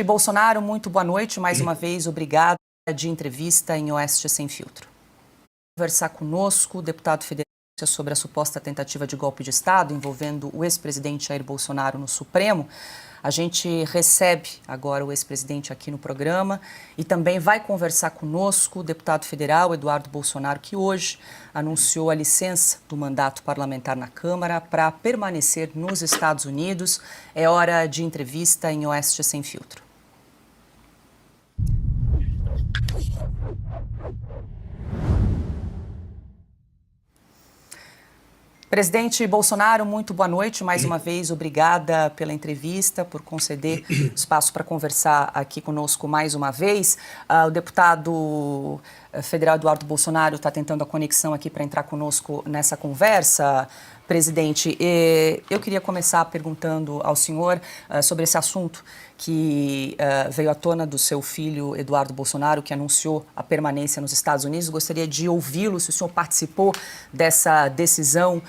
Bolsonaro, muito boa noite. Mais uma vez, obrigada de entrevista em Oeste Sem Filtro. Conversar conosco o deputado federal sobre a suposta tentativa de golpe de Estado envolvendo o ex-presidente Jair Bolsonaro no Supremo. A gente recebe agora o ex-presidente aqui no programa e também vai conversar conosco o deputado federal Eduardo Bolsonaro, que hoje anunciou a licença do mandato parlamentar na Câmara para permanecer nos Estados Unidos. É hora de entrevista em Oeste Sem Filtro. Presidente Bolsonaro, muito boa noite. Mais uma vez, obrigada pela entrevista, por conceder espaço para conversar aqui conosco mais uma vez. O deputado federal Eduardo Bolsonaro está tentando a conexão aqui para entrar conosco nessa conversa. Presidente, eu queria começar perguntando ao senhor sobre esse assunto que veio à tona do seu filho Eduardo Bolsonaro, que anunciou a permanência nos Estados Unidos. Gostaria de ouvi-lo, se o senhor participou dessa decisão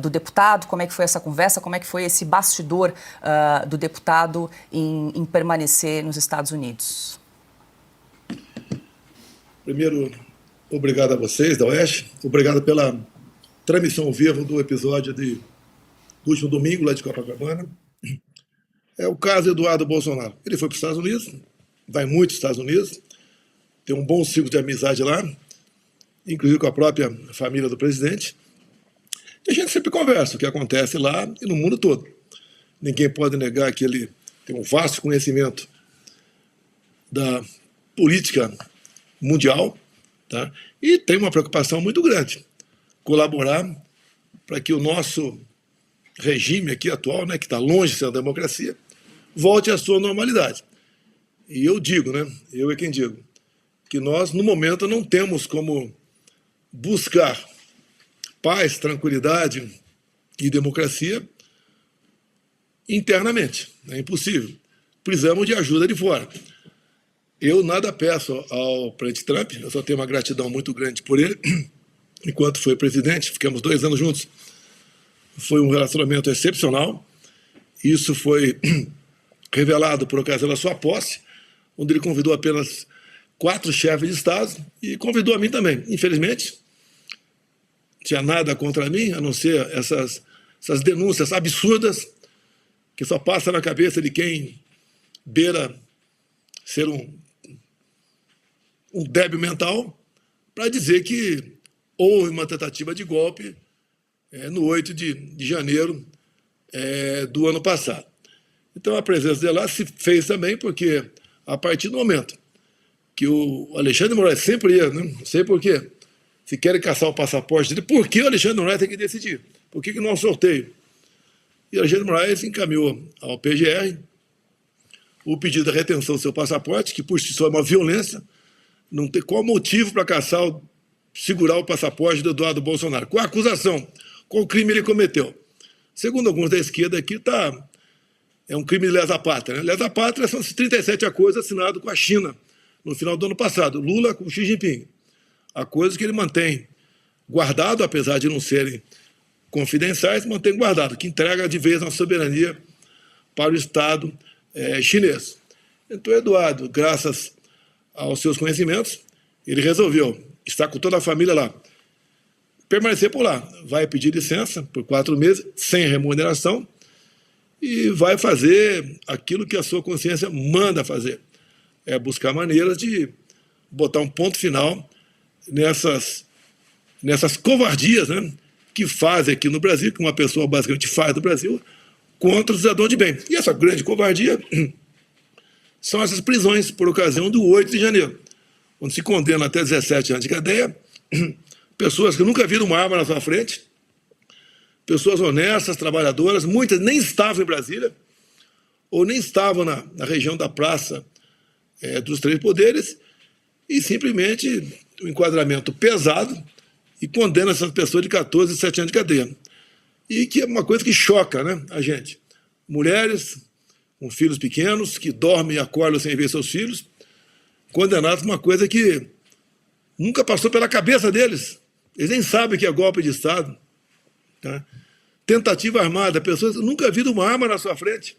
do deputado, como é que foi essa conversa, como é que foi esse bastidor do deputado em permanecer nos Estados Unidos. Primeiro, obrigado a vocês da Oeste, obrigado pela transmissão ao vivo do episódio do último domingo lá de Copacabana. É o caso Eduardo Bolsonaro. Ele foi para os Estados Unidos, vai muito aos Estados Unidos, tem um bom ciclo de amizade lá, inclusive com a própria família do presidente. E a gente sempre conversa o que acontece lá e no mundo todo. Ninguém pode negar que ele tem um vasto conhecimento da política mundial, tá? E tem uma preocupação muito grande. Colaborar para que o nosso regime aqui atual, né, que está longe de ser a democracia, volte à sua normalidade. E eu digo, né, eu é quem digo, que nós, no momento, não temos como buscar paz, tranquilidade e democracia internamente. É impossível. Precisamos de ajuda de fora. Eu nada peço ao presidente Trump, eu só tenho uma gratidão muito grande por ele. Enquanto foi presidente, ficamos 2 anos juntos. Foi um relacionamento excepcional. Isso foi revelado por ocasião da sua posse, onde ele convidou apenas 4 chefes de Estado e convidou a mim também. Infelizmente, não tinha nada contra mim, a não ser essas denúncias absurdas que só passam na cabeça de quem beira ser um débil mental, para dizer que houve uma tentativa de golpe no 8 de janeiro do ano passado. Então, a presença dele lá se fez também porque, a partir do momento que o Alexandre de Moraes sempre ia, né, não sei por quê, se querem caçar o passaporte dele, por que o Alexandre de Moraes tem que decidir? Por que não há um sorteio? E o Alexandre de Moraes encaminhou ao PGR o pedido de retenção do seu passaporte, que por si só é uma violência, não tem qual motivo para segurar o passaporte do Eduardo Bolsonaro. Qual a acusação? Qual crime ele cometeu? Segundo alguns da esquerda aqui, é um crime de lesa pátria. Né? Lesa pátria são esses 37 acordos assinados com a China no final do ano passado. Lula com Xi Jinping. Acordos que ele mantém guardado, apesar de não serem confidenciais, mantém guardado, que entrega de vez a soberania para o Estado chinês. Então, Eduardo, graças aos seus conhecimentos, ele resolveu estar com toda a família lá, permanecer por lá. Vai pedir licença por 4 meses, sem remuneração, e vai fazer aquilo que a sua consciência manda fazer. É buscar maneiras de botar um ponto final nessas covardias, né, que fazem aqui no Brasil, que uma pessoa basicamente faz no Brasil, contra o cidadão de bem. E essa grande covardia são essas prisões por ocasião do 8 de janeiro, onde se condena até 17 anos de cadeia, pessoas que nunca viram uma arma na sua frente, pessoas honestas, trabalhadoras, muitas nem estavam em Brasília, ou nem estavam na região da Praça dos Três Poderes, e simplesmente um enquadramento pesado e condena essas pessoas de 14 e 17 anos de cadeia. E que é uma coisa que choca, né, a gente. Mulheres com filhos pequenos, que dormem e acordam sem ver seus filhos, condenados por uma coisa que nunca passou pela cabeça deles. Eles nem sabem que é golpe de Estado. Tá? Tentativa armada, pessoas nunca viram uma arma na sua frente.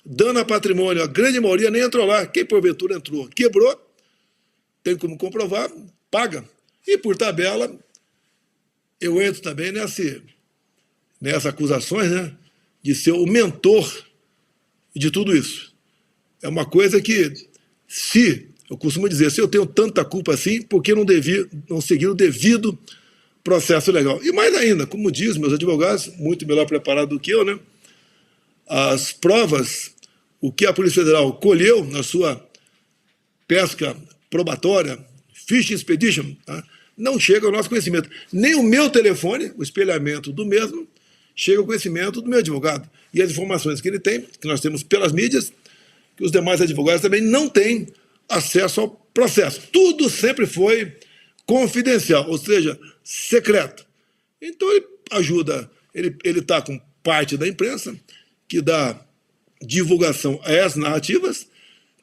dano a patrimônio, a grande maioria nem entrou lá. Quem porventura entrou, quebrou, tem como comprovar, paga. E por tabela, eu entro também nessas acusações, né, de ser o mentor de tudo isso. É uma coisa que, eu costumo dizer, se eu tenho tanta culpa assim, por que não seguir o devido processo legal? E mais ainda, como diz meus advogados, muito melhor preparados do que eu, né, as provas, o que a Polícia Federal colheu na sua pesca probatória, Fishing Expedition, tá, não chega ao nosso conhecimento. Nem o meu telefone, o espelhamento do mesmo, chega ao conhecimento do meu advogado. E as informações que ele tem, que nós temos pelas mídias, que os demais advogados também não têm acesso ao processo. Tudo sempre foi confidencial, ou seja, secreto. Então ele ajuda, ele está com parte da imprensa, que dá divulgação a essas narrativas,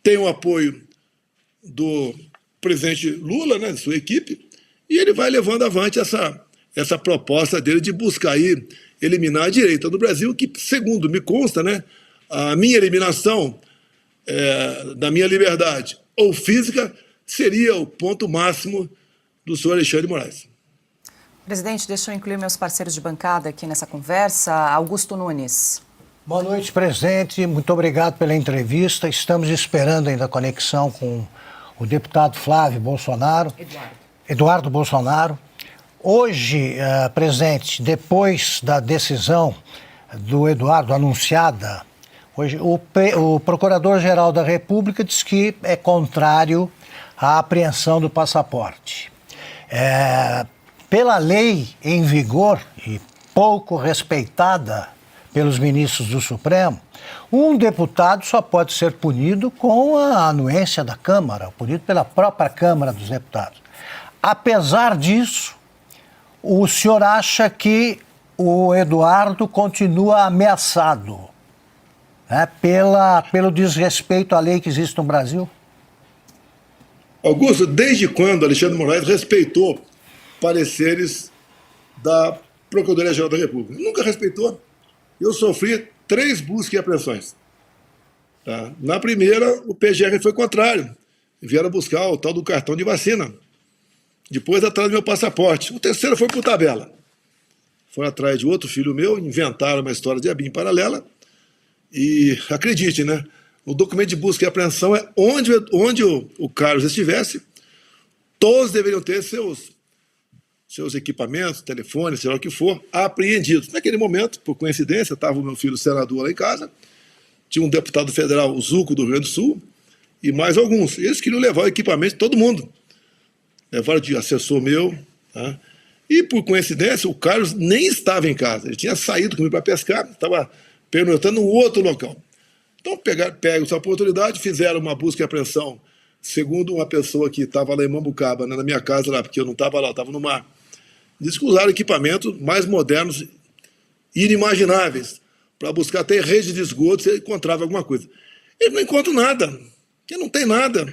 tem o apoio do presidente Lula, né, de sua equipe, e ele vai levando avante essa proposta dele de buscar aí eliminar a direita do Brasil, que, segundo me consta, né, a minha eliminação da minha liberdade ou física seria o ponto máximo do senhor Alexandre de Moraes. Presidente, deixa eu incluir meus parceiros de bancada aqui nessa conversa. Augusto Nunes. Boa noite, presidente. Muito obrigado pela entrevista. Estamos esperando ainda a conexão com o deputado Flávio Bolsonaro. Eduardo Bolsonaro. Hoje, presidente, depois da decisão do Eduardo anunciada, hoje o Procurador-Geral da República diz que é contrário à apreensão do passaporte. Pela lei em vigor e pouco respeitada pelos ministros do Supremo, um deputado só pode ser punido com a anuência da Câmara, punido pela própria Câmara dos Deputados. Apesar disso, o senhor acha que o Eduardo continua ameaçado, né, pelo desrespeito à lei que existe no Brasil? Augusto, desde quando Alexandre de Moraes respeitou pareceres da Procuradoria-Geral da República? Nunca respeitou. Eu sofri 3 buscas e apreensões. Tá? Na primeira, o PGR foi contrário. Vieram buscar o tal do cartão de vacina. Depois, atrás do meu passaporte. O terceiro foi por tabela. Foi atrás de outro filho meu, inventaram uma história de ABIN paralela. E, acredite, né? O documento de busca e apreensão é onde o Carlos estivesse, todos deveriam ter seus equipamentos, telefones, sei lá o que for, apreendidos. Naquele momento, por coincidência, estava o meu filho senador lá em casa, tinha um deputado federal, o Zuco, do Rio Grande do Sul, e mais alguns. Eles queriam levar o equipamento de todo mundo. Levaram de assessor meu. Tá? E, por coincidência, o Carlos nem estava em casa. Ele tinha saído comigo para pescar, estava pernoitando em outro local. Então, pegaram essa oportunidade, fizeram uma busca e apreensão, segundo uma pessoa que estava lá em Mambucaba, né, na minha casa lá, porque eu não estava lá, eu estava no mar. Diz que usaram equipamentos mais modernos, inimagináveis, para buscar até rede de esgoto se encontrava alguma coisa. Eles não encontram nada, porque não tem nada,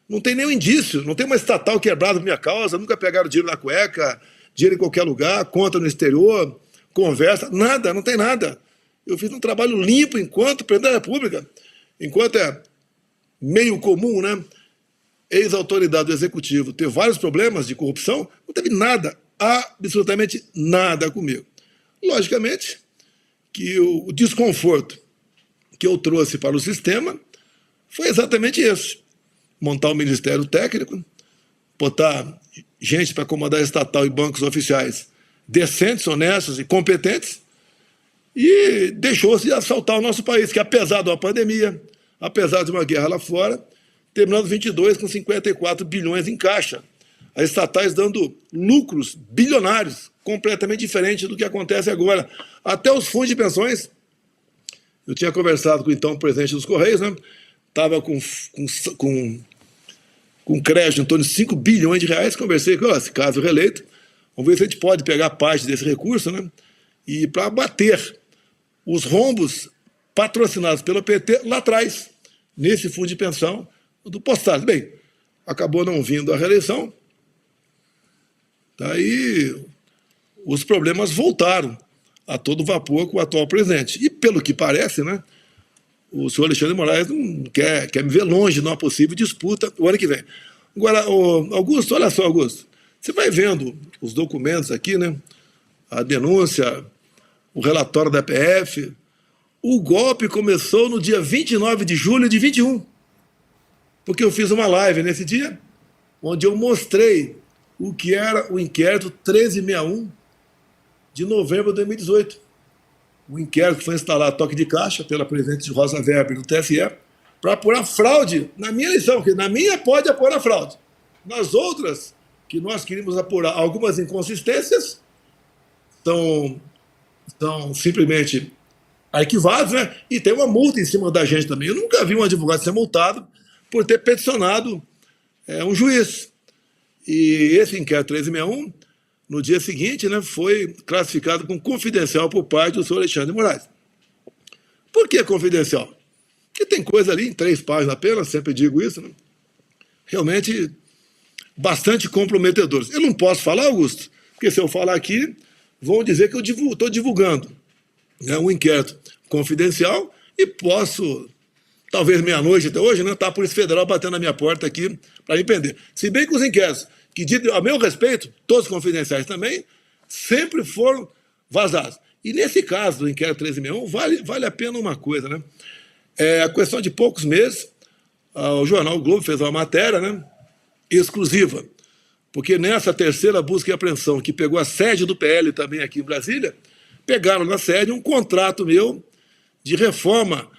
não tem nenhum indício, não tem uma estatal quebrada por minha causa, nunca pegaram dinheiro na cueca, dinheiro em qualquer lugar, conta no exterior, conversa, nada, não tem nada. Eu fiz um trabalho limpo enquanto presidente da República, enquanto é meio comum, né, ex-autoridade do Executivo ter vários problemas de corrupção, não teve nada, absolutamente nada comigo. Logicamente que o desconforto que eu trouxe para o sistema foi exatamente esse. Montar um ministério técnico, botar gente para comandar estatal e bancos oficiais decentes, honestos e competentes, e deixou-se de assaltar o nosso país, que apesar de uma pandemia, apesar de uma guerra lá fora, terminando 22 com 54 bilhões em caixa. As estatais dando lucros bilionários, completamente diferente do que acontece agora. Até os fundos de pensões, eu tinha conversado com então o presidente dos Correios, né? Estava com crédito em torno de 5 bilhões de reais, conversei com esse caso reeleito, vamos ver se a gente pode pegar parte desse recurso, né? E para bater os rombos patrocinados pelo PT lá atrás, nesse fundo de pensão do Postales. Bem, acabou não vindo a reeleição, daí os problemas voltaram a todo vapor com o atual presidente. E pelo que parece, né, o senhor Alexandre de Moraes não quer me ver longe de uma possível disputa o ano que vem. Agora, Augusto, olha só, Augusto, você vai vendo os documentos aqui, né? A denúncia, o relatório da PF. O golpe começou no dia 29 de julho de 21, porque eu fiz uma live nesse dia, onde eu mostrei o que era o inquérito 1361 de novembro de 2018. O inquérito que foi instalado toque de caixa pela presidente Rosa Weber do TSE para apurar fraude na minha eleição, porque na minha pode apurar fraude. Nas outras, que nós queríamos apurar algumas inconsistências, são simplesmente arquivados, né? E tem uma multa em cima da gente também. Eu nunca vi um advogado ser multado por ter peticionado um juiz. E esse inquérito 1361, no dia seguinte, né, foi classificado como confidencial por parte do senhor Alexandre de Moraes. Por que confidencial? Porque tem coisa ali em 3 páginas apenas, sempre digo isso, né? Realmente bastante comprometedores. Eu não posso falar, Augusto, porque se eu falar aqui, vão dizer que eu estou divulgando, né, um inquérito confidencial e posso, talvez meia-noite até hoje, né, tá a Polícia Federal batendo na minha porta aqui para me prender. Se bem que os inquéritos, que a meu respeito, todos confidenciais também, sempre foram vazados. E nesse caso do inquérito 1361, vale a pena uma coisa, né? A questão de poucos meses, o jornal o Globo fez uma matéria, né, exclusiva, porque nessa terceira busca e apreensão, que pegou a sede do PL também aqui em Brasília, pegaram na sede um contrato meu de reforma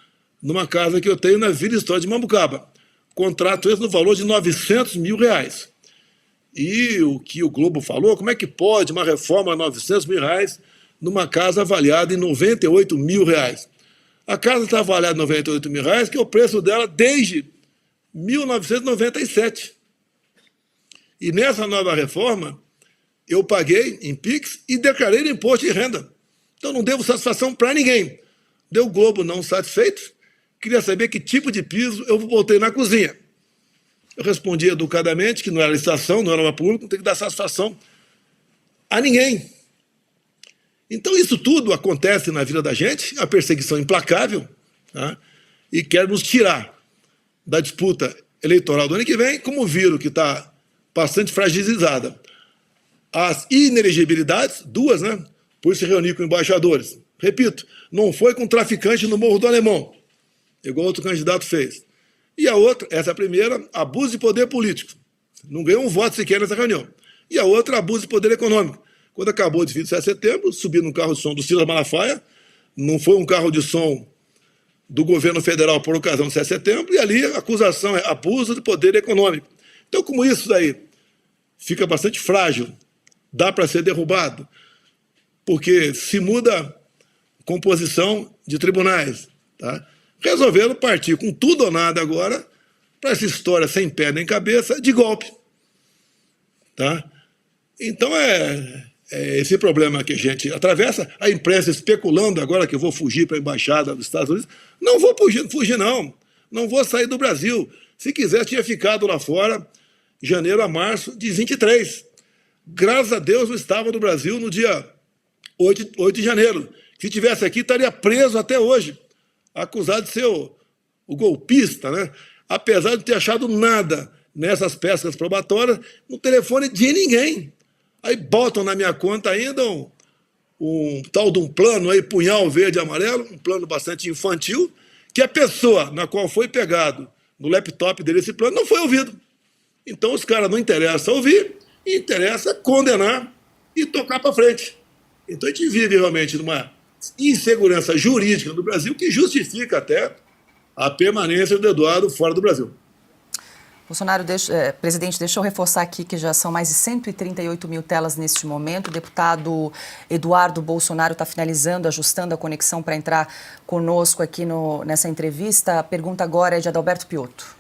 numa casa que eu tenho na Vila Histórica de Mambucaba. Contrato esse no valor de R$900 mil. E o que o Globo falou, como é que pode uma reforma de R$900 mil numa casa avaliada em R$98 mil? A casa está avaliada em R$98 mil, que é o preço dela desde 1997. E nessa nova reforma, eu paguei em PIX e declarei no imposto de renda. Então não devo satisfação para ninguém. Deu o Globo não satisfeito, queria saber que tipo de piso eu botei na cozinha. Eu respondi educadamente que não era licitação, não era uma pública, não tem que dar satisfação a ninguém. Então isso tudo acontece na vida da gente, a perseguição implacável, tá? E quer nos tirar da disputa eleitoral do ano que vem, como viram que está bastante fragilizada. As inelegibilidades, 2, né? Por se reunir com embaixadores. Repito, não foi com traficante no Morro do Alemão, igual outro candidato fez. E a outra, essa primeira, abuso de poder político. Não ganhou um voto sequer nessa reunião. E a outra, abuso de poder econômico. Quando acabou o desfile de 7 de setembro, subi no carro de som do Silas Malafaia, não foi um carro de som do governo federal por ocasião do 7 de setembro, e ali a acusação é abuso de poder econômico. Então, como isso daí fica bastante frágil, dá para ser derrubado, porque se muda a composição de tribunais, tá? Resolveram partir com tudo ou nada agora para essa história sem pé nem cabeça de golpe. Tá? Então é esse problema que a gente atravessa, a imprensa especulando agora que eu vou fugir para a embaixada dos Estados Unidos. Não vou fugir não. Não vou sair do Brasil. Se quiser, tinha ficado lá fora de janeiro a março de 23. Graças a Deus não estava no Brasil no dia 8 de janeiro. Se tivesse aqui, estaria preso até hoje, acusado de ser o golpista, né? Apesar de não ter achado nada nessas pescas probatórias, no telefone de ninguém. Aí botam na minha conta ainda um tal de um plano aí, punhal verde e amarelo, um plano bastante infantil, que a pessoa na qual foi pegado no laptop dele esse plano não foi ouvido. Então os caras não interessa ouvir, interessa condenar e tocar para frente. Então a gente vive realmente numa insegurança jurídica no Brasil que justifica até a permanência do Eduardo fora do Brasil. Bolsonaro, presidente, deixa eu reforçar aqui que já são mais de 138 mil telas neste momento. O deputado Eduardo Bolsonaro está finalizando, ajustando a conexão para entrar conosco aqui nessa entrevista. A pergunta agora é de Adalberto Piotto.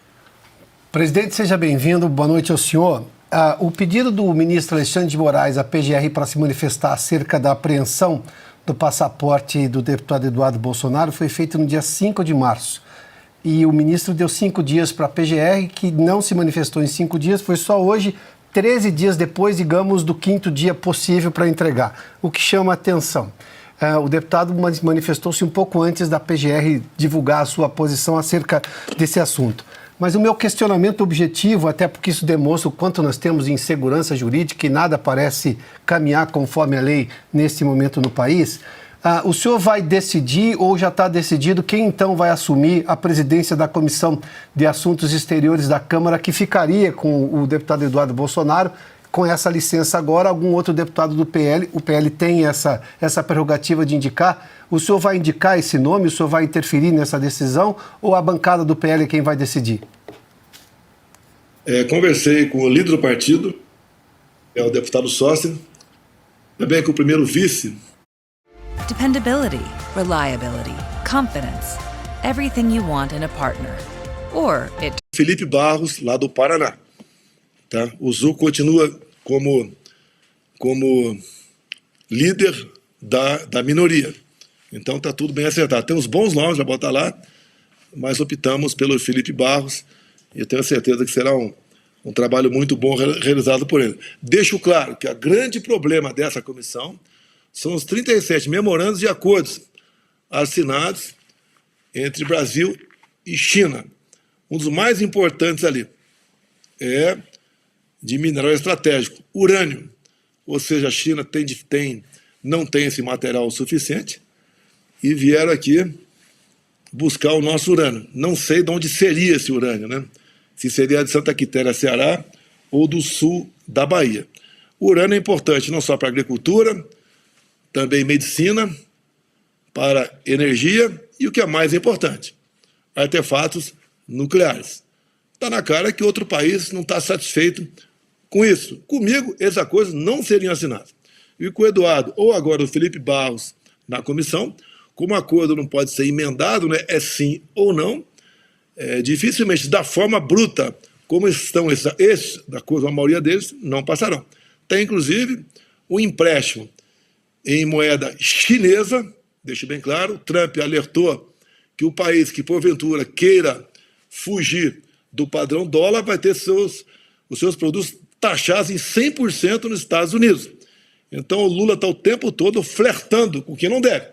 Presidente, seja bem-vindo. Boa noite ao senhor. O pedido do ministro Alexandre de Moraes à PGR para se manifestar acerca da apreensão do passaporte do deputado Eduardo Bolsonaro foi feito no dia 5 de março. E o ministro deu 5 dias para a PGR, que não se manifestou em 5 dias, foi só hoje, 13 dias depois, digamos, do 5º dia possível para entregar, o que chama atenção. O deputado manifestou-se um pouco antes da PGR divulgar a sua posição acerca desse assunto. Mas o meu questionamento objetivo, até porque isso demonstra o quanto nós temos de insegurança jurídica e nada parece caminhar conforme a lei neste momento no país, o senhor vai decidir ou já está decidido quem então vai assumir a presidência da Comissão de Assuntos Exteriores da Câmara, que ficaria com o deputado Eduardo Bolsonaro? Com essa licença agora, algum outro deputado do PL, o PL tem essa prerrogativa de indicar. O senhor vai indicar esse nome? O senhor vai interferir nessa decisão? Ou a bancada do PL é quem vai decidir? Conversei com o líder do partido, é o deputado Sócio, também com o primeiro vice. Dependability, reliability, confidence. Everything you want in a partner. Or it... Felipe Barros, lá do Paraná. Tá? O Zu continua como líder da minoria. Então está tudo bem acertado. Temos bons nomes para botar lá, mas optamos pelo Felipe Barros e eu tenho certeza que será um trabalho muito bom realizado por ele. Deixo claro que o grande problema dessa comissão são os 37 memorandos de acordos assinados entre Brasil e China. Um dos mais importantes ali é de mineral estratégico, urânio. Ou seja, a China não tem esse material suficiente e vieram aqui buscar o nosso urânio. Não sei de onde seria esse urânio, né? Se seria de Santa Quitéria, Ceará, ou do sul da Bahia. O urânio é importante não só para a agricultura, também medicina, para energia e o que é mais importante, artefatos nucleares. Está na cara que outro país não está satisfeito com isso. Comigo, essa coisa não seriam assinadas. E com o Eduardo, ou agora o Felipe Barros, na comissão, como o acordo não pode ser emendado, né, é sim ou não, dificilmente, da forma bruta, como estão esses acordos, a maioria deles, não passarão. Tem, inclusive, o empréstimo em moeda chinesa, deixo bem claro, Trump alertou que o país que, porventura, queira fugir do padrão dólar vai ter os seus produtos taxados em 100% nos Estados Unidos. Então, o Lula está o tempo todo flertando com o que não deve.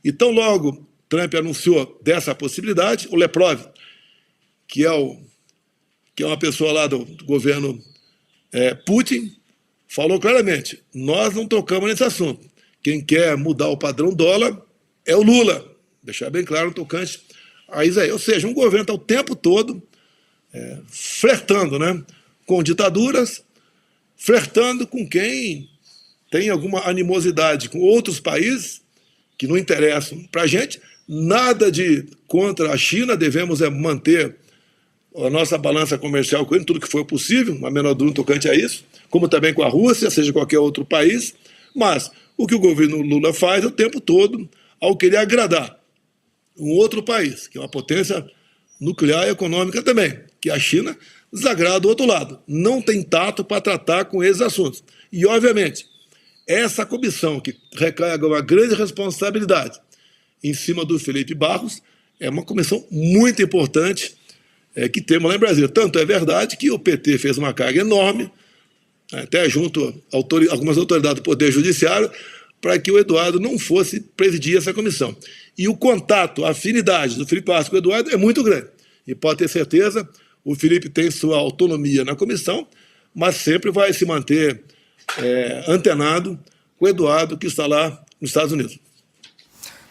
Então, logo, Trump anunciou dessa possibilidade, o Leprov, que é uma pessoa lá do governo Putin, falou claramente, nós não tocamos nesse assunto. Quem quer mudar o padrão dólar é o Lula. Deixar bem claro no tocante a isso aí. Ou seja, um governo está o tempo todo flertando, né, com ditaduras, flertando com quem tem alguma animosidade com outros países que não interessam para a gente. Nada de contra a China, devemos manter a nossa balança comercial com ele, tudo que for possível, a menor dúvida tocante a isso, como também com a Rússia, seja qualquer outro país, mas o que o governo Lula faz o tempo todo, ao querer agradar um outro país, que é uma potência nuclear e econômica também, que a China, desagrada o outro lado, não tem tato para tratar com esses assuntos. E, obviamente, essa comissão, que recai agora uma grande responsabilidade em cima do Felipe Barros, é uma comissão muito importante que temos lá em Brasília. Tanto é verdade que o PT fez uma carga enorme, até junto a algumas autoridades do Poder Judiciário, para que o Eduardo não fosse presidir essa comissão. E o contato, a afinidade do Felipe Barros com o Eduardo é muito grande. E pode ter certeza, o Felipe tem sua autonomia na comissão, mas sempre vai se manter antenado com o Eduardo, que está lá nos Estados Unidos.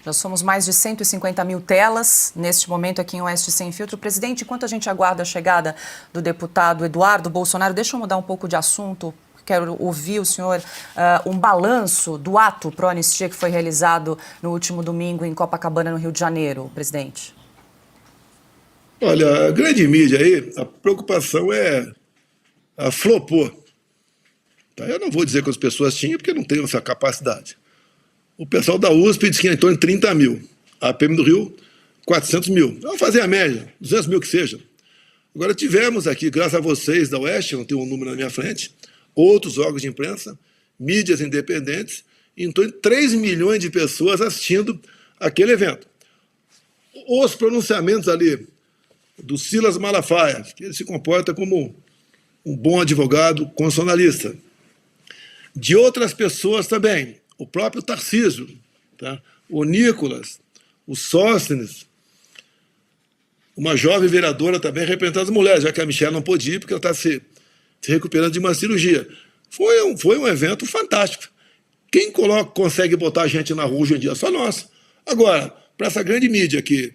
Já somos mais de 150 mil telas neste momento aqui em Oeste Sem Filtro. Presidente, enquanto a gente aguarda a chegada do deputado Eduardo Bolsonaro, deixa eu mudar um pouco de assunto. Quero ouvir o senhor um balanço do ato pró-anistia que foi realizado no último domingo em Copacabana, no Rio de Janeiro, presidente. Olha, a grande mídia aí, a preocupação flopou. Tá? Eu não vou dizer que as pessoas tinham, porque não tenho essa capacidade. O pessoal da USP disse que entrou em 30 mil. A PM do Rio, 400 mil. Vamos fazer a média, 200 mil que seja. Agora, tivemos aqui, graças a vocês da Oeste, não tenho um número na minha frente, outros órgãos de imprensa, mídias independentes, entrou em 3 milhões de pessoas assistindo aquele evento. Os pronunciamentos ali do Silas Malafaia, que ele se comporta como um bom advogado constitucionalista, de outras pessoas também, o próprio Tarcísio, tá? O Nicolas, o Sóstenes, uma jovem vereadora também representando as mulheres, já que a Michelle não pôde ir porque ela está se recuperando de uma cirurgia. Foi um evento fantástico. Quem consegue botar a gente na rua hoje em dia? Só nós. Agora, para essa grande mídia que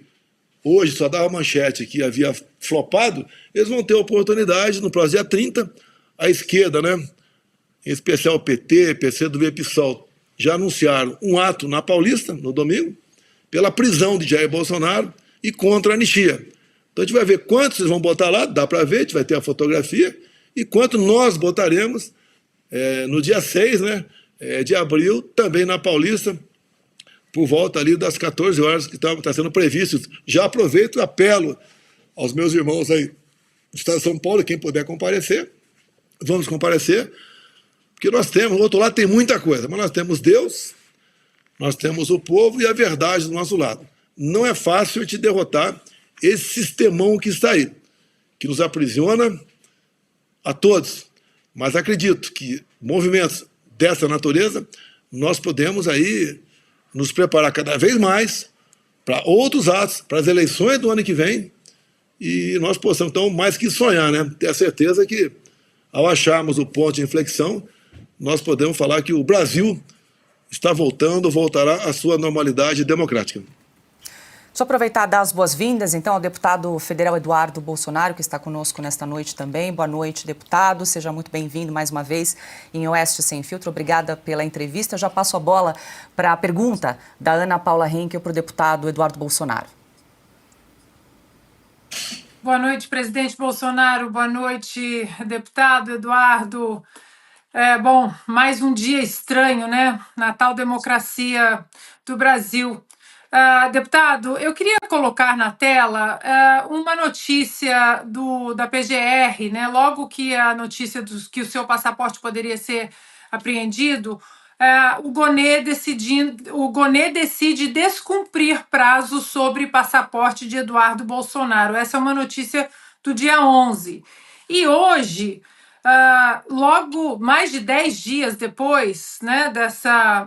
hoje só dava manchete que havia flopado, eles vão ter a oportunidade, no próximo dia 30, a esquerda, né? Em especial o PT, PCdoB e PSOL, já anunciaram um ato na Paulista, no domingo, pela prisão de Jair Bolsonaro e contra a anistia. Então a gente vai ver quantos vocês vão botar lá, dá para ver, a gente vai ter a fotografia, e quanto nós botaremos no dia 6, né, de abril, também na Paulista, por volta ali das 14 horas que está sendo previsto. Já aproveito e apelo aos meus irmãos aí do Estado de São Paulo, quem puder comparecer, vamos comparecer, porque nós temos, do outro lado tem muita coisa, mas nós temos Deus, nós temos o povo e a verdade do nosso lado. Não é fácil te derrotar esse sistemão que está aí, que nos aprisiona a todos. Mas acredito que movimentos dessa natureza, nós podemos aí nos preparar cada vez mais para outros atos, para as eleições do ano que vem, e nós possamos, então, mais que sonhar, né? Ter a certeza que, ao acharmos o ponto de inflexão, nós podemos falar que o Brasil está voltará à sua normalidade democrática. Deixa eu aproveitar e dar as boas-vindas, então, ao deputado federal Eduardo Bolsonaro, que está conosco nesta noite também. Boa noite, deputado. Seja muito bem-vindo mais uma vez em Oeste Sem Filtro. Obrigada pela entrevista. Eu já passo a bola para a pergunta da Ana Paula Henkel para o deputado Eduardo Bolsonaro. Boa noite, presidente Bolsonaro. Boa noite, deputado Eduardo. Bom, mais um dia estranho, né? Na tal democracia do Brasil. Deputado, eu queria colocar na tela uma notícia da PGR, né? Logo que a notícia que o seu passaporte poderia ser apreendido, o Gonê decide descumprir prazo sobre passaporte de Eduardo Bolsonaro. Essa é uma notícia do dia 11. E hoje, logo mais de 10 dias depois, né,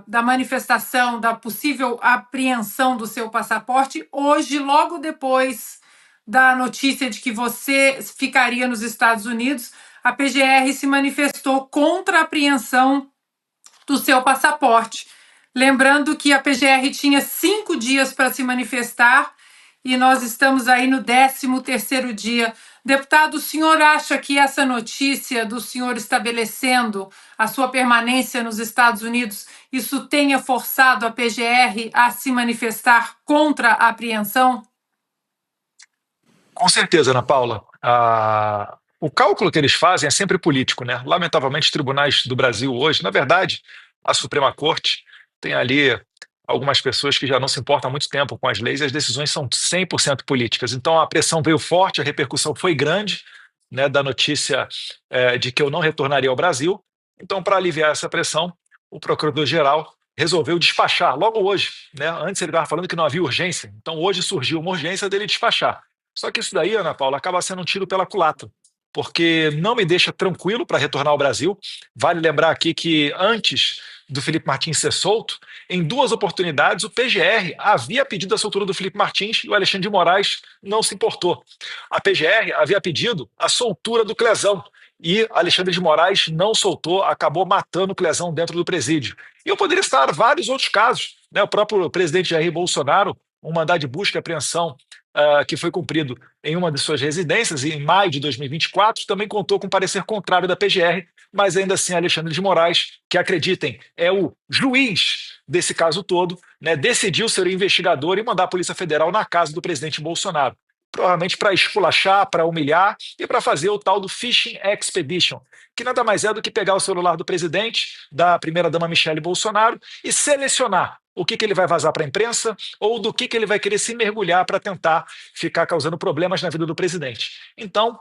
da manifestação, da possível apreensão do seu passaporte, hoje, logo depois da notícia de que você ficaria nos Estados Unidos, a PGR se manifestou contra a apreensão do seu passaporte. Lembrando que a PGR tinha 5 dias para se manifestar e nós estamos aí no 13º dia. Deputado, o senhor acha que essa notícia do senhor estabelecendo a sua permanência nos Estados Unidos, isso tenha forçado a PGR a se manifestar contra a apreensão? Com certeza, Ana Paula. O cálculo que eles fazem é sempre político, né? Lamentavelmente, os tribunais do Brasil hoje, na verdade, a Suprema Corte tem ali algumas pessoas que já não se importam há muito tempo com as leis e as decisões são 100% políticas. Então, a pressão veio forte, a repercussão foi grande, né, da notícia de que eu não retornaria ao Brasil. Então, para aliviar essa pressão, o Procurador-Geral resolveu despachar logo hoje, né? Antes ele estava falando que não havia urgência, então hoje surgiu uma urgência dele despachar. Só que isso daí, Ana Paula, acaba sendo um tiro pela culatra, porque não me deixa tranquilo para retornar ao Brasil. Vale lembrar aqui que antes do Felipe Martins ser solto, em 2 oportunidades o PGR havia pedido a soltura do Felipe Martins e o Alexandre de Moraes não se importou. A PGR havia pedido a soltura do Clezão e Alexandre de Moraes não soltou, acabou matando o Clezão dentro do presídio. E eu poderia citar vários outros casos, né? O próprio presidente Jair Bolsonaro, um mandado de busca e apreensão que foi cumprido em uma de suas residências, em maio de 2024, também contou com parecer contrário da PGR, mas ainda assim Alexandre de Moraes, que acreditem, é o juiz desse caso todo, né, decidiu ser o investigador e mandar a Polícia Federal na casa do presidente Bolsonaro. Provavelmente para esculachar, para humilhar e para fazer o tal do Fishing Expedition, que nada mais é do que pegar o celular do presidente, da primeira-dama Michelle Bolsonaro, e selecionar o que ele vai vazar para a imprensa ou do que ele vai querer se mergulhar para tentar ficar causando problemas na vida do presidente. Então,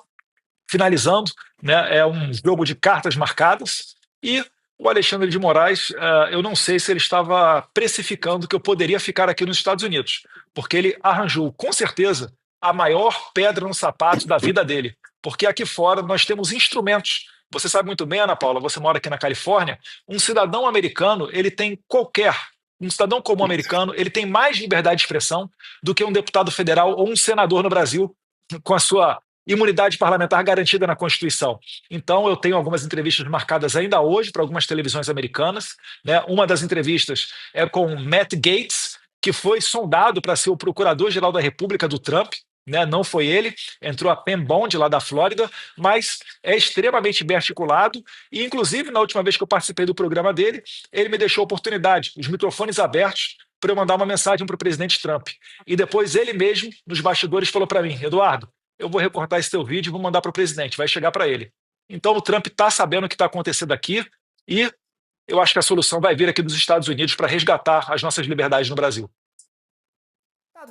finalizando, né, é um jogo de cartas marcadas e o Alexandre de Moraes, eu não sei se ele estava precificando que eu poderia ficar aqui nos Estados Unidos, porque ele arranjou, com certeza, a maior pedra no sapato da vida dele, porque aqui fora nós temos instrumentos. Você sabe muito bem, Ana Paula, você mora aqui na Califórnia, um cidadão americano, ele tem qualquer um cidadão comum americano, ele tem mais liberdade de expressão do que um deputado federal ou um senador no Brasil com a sua imunidade parlamentar garantida na Constituição. Então, eu tenho algumas entrevistas marcadas ainda hoje para algumas televisões americanas, né? Uma das entrevistas é com Matt Gaetz, que foi sondado para ser o procurador-geral da República do Trump, né? Não foi ele, entrou a Pam Bondi lá da Flórida, mas é extremamente bem articulado e, inclusive, na última vez que eu participei do programa dele, ele me deixou a oportunidade, os microfones abertos, para eu mandar uma mensagem para o presidente Trump. E depois ele mesmo, nos bastidores, falou para mim: Eduardo, eu vou recortar esse teu vídeo e vou mandar para o presidente, vai chegar para ele. Então o Trump está sabendo o que está acontecendo aqui e eu acho que a solução vai vir aqui dos Estados Unidos para resgatar as nossas liberdades no Brasil.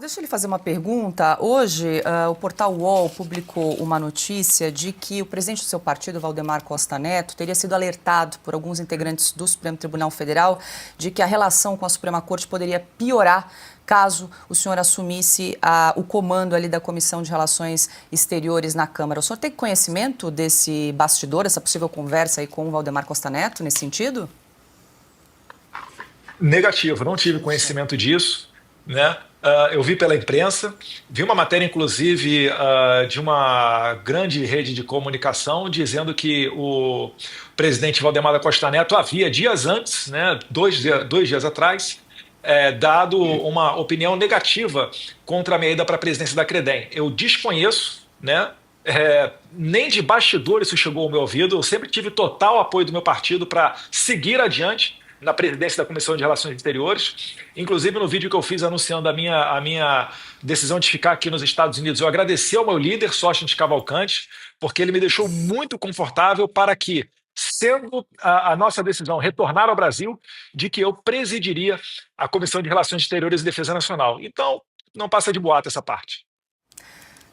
Deixa eu lhe fazer uma pergunta. Hoje, o portal UOL publicou uma notícia de que o presidente do seu partido, Valdemar Costa Neto, teria sido alertado por alguns integrantes do Supremo Tribunal Federal de que a relação com a Suprema Corte poderia piorar caso o senhor assumisse o comando ali da Comissão de Relações Exteriores na Câmara. O senhor tem conhecimento desse bastidor, essa possível conversa aí com o Valdemar Costa Neto nesse sentido? Negativo, não tive conhecimento disso, né? Eu vi pela imprensa, vi uma matéria, inclusive, de uma grande rede de comunicação dizendo que o presidente Valdemar da Costa Neto havia, dias antes, né, dois dias atrás, dado uma opinião negativa contra a minha ida para a presidência da Credem. Eu desconheço, né, nem de bastidor isso chegou ao meu ouvido, eu sempre tive total apoio do meu partido para seguir adiante na presidência da Comissão de Relações Exteriores. Inclusive, no vídeo que eu fiz anunciando a minha decisão de ficar aqui nos Estados Unidos, eu agradeci ao meu líder, Sócrates Cavalcante, porque ele me deixou muito confortável para que, sendo a nossa decisão retornar ao Brasil, de que eu presidiria a Comissão de Relações Exteriores e Defesa Nacional. Então, não passa de boato essa parte.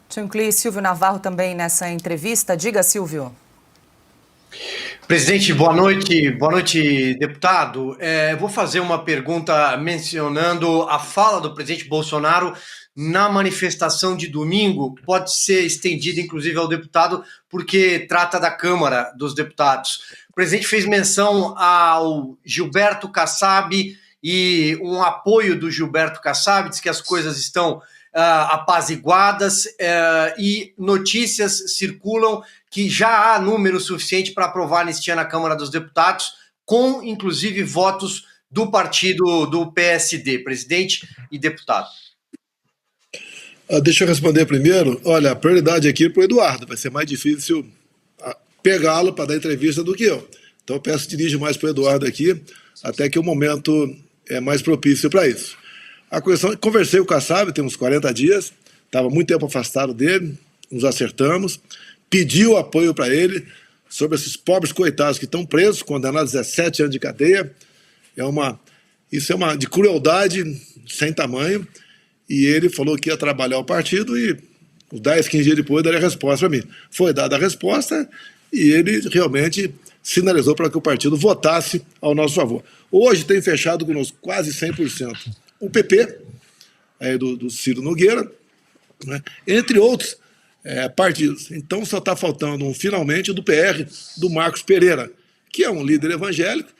Tinha Silvio Navarro também nessa entrevista. Diga, Silvio. Presidente, boa noite, deputado. Vou fazer uma pergunta mencionando a fala do presidente Bolsonaro na manifestação de domingo, que pode ser estendida, inclusive, ao deputado, porque trata da Câmara dos Deputados. O presidente fez menção ao Gilberto Kassab e um apoio do Gilberto Kassab, diz que as coisas estão apaziguadas e notícias circulam que já há número suficiente para aprovar a anistia na Câmara dos Deputados, com, inclusive, votos do partido do PSD, presidente e deputado. Deixa eu responder primeiro. Olha, a prioridade aqui é para o Eduardo. Vai ser mais difícil pegá-lo para dar entrevista do que eu. Então eu peço que dirija mais para o Eduardo aqui, até que o momento é mais propício para isso. A questão, conversei com o Kassab, tem uns 40 dias, estava muito tempo afastado dele, nos acertamos, pediu apoio para ele sobre esses pobres coitados que estão presos, condenados a 17 anos de cadeia. Isso é de crueldade sem tamanho. E ele falou que ia trabalhar o partido e uns 10, 15 dias depois daria a resposta para mim. Foi dada a resposta e ele realmente sinalizou para que o partido votasse ao nosso favor. Hoje tem fechado conosco quase 100% o PP, do Ciro Nogueira, né, entre outros partidos. Então só está faltando finalmente do PR do Marcos Pereira, que é um líder evangélico.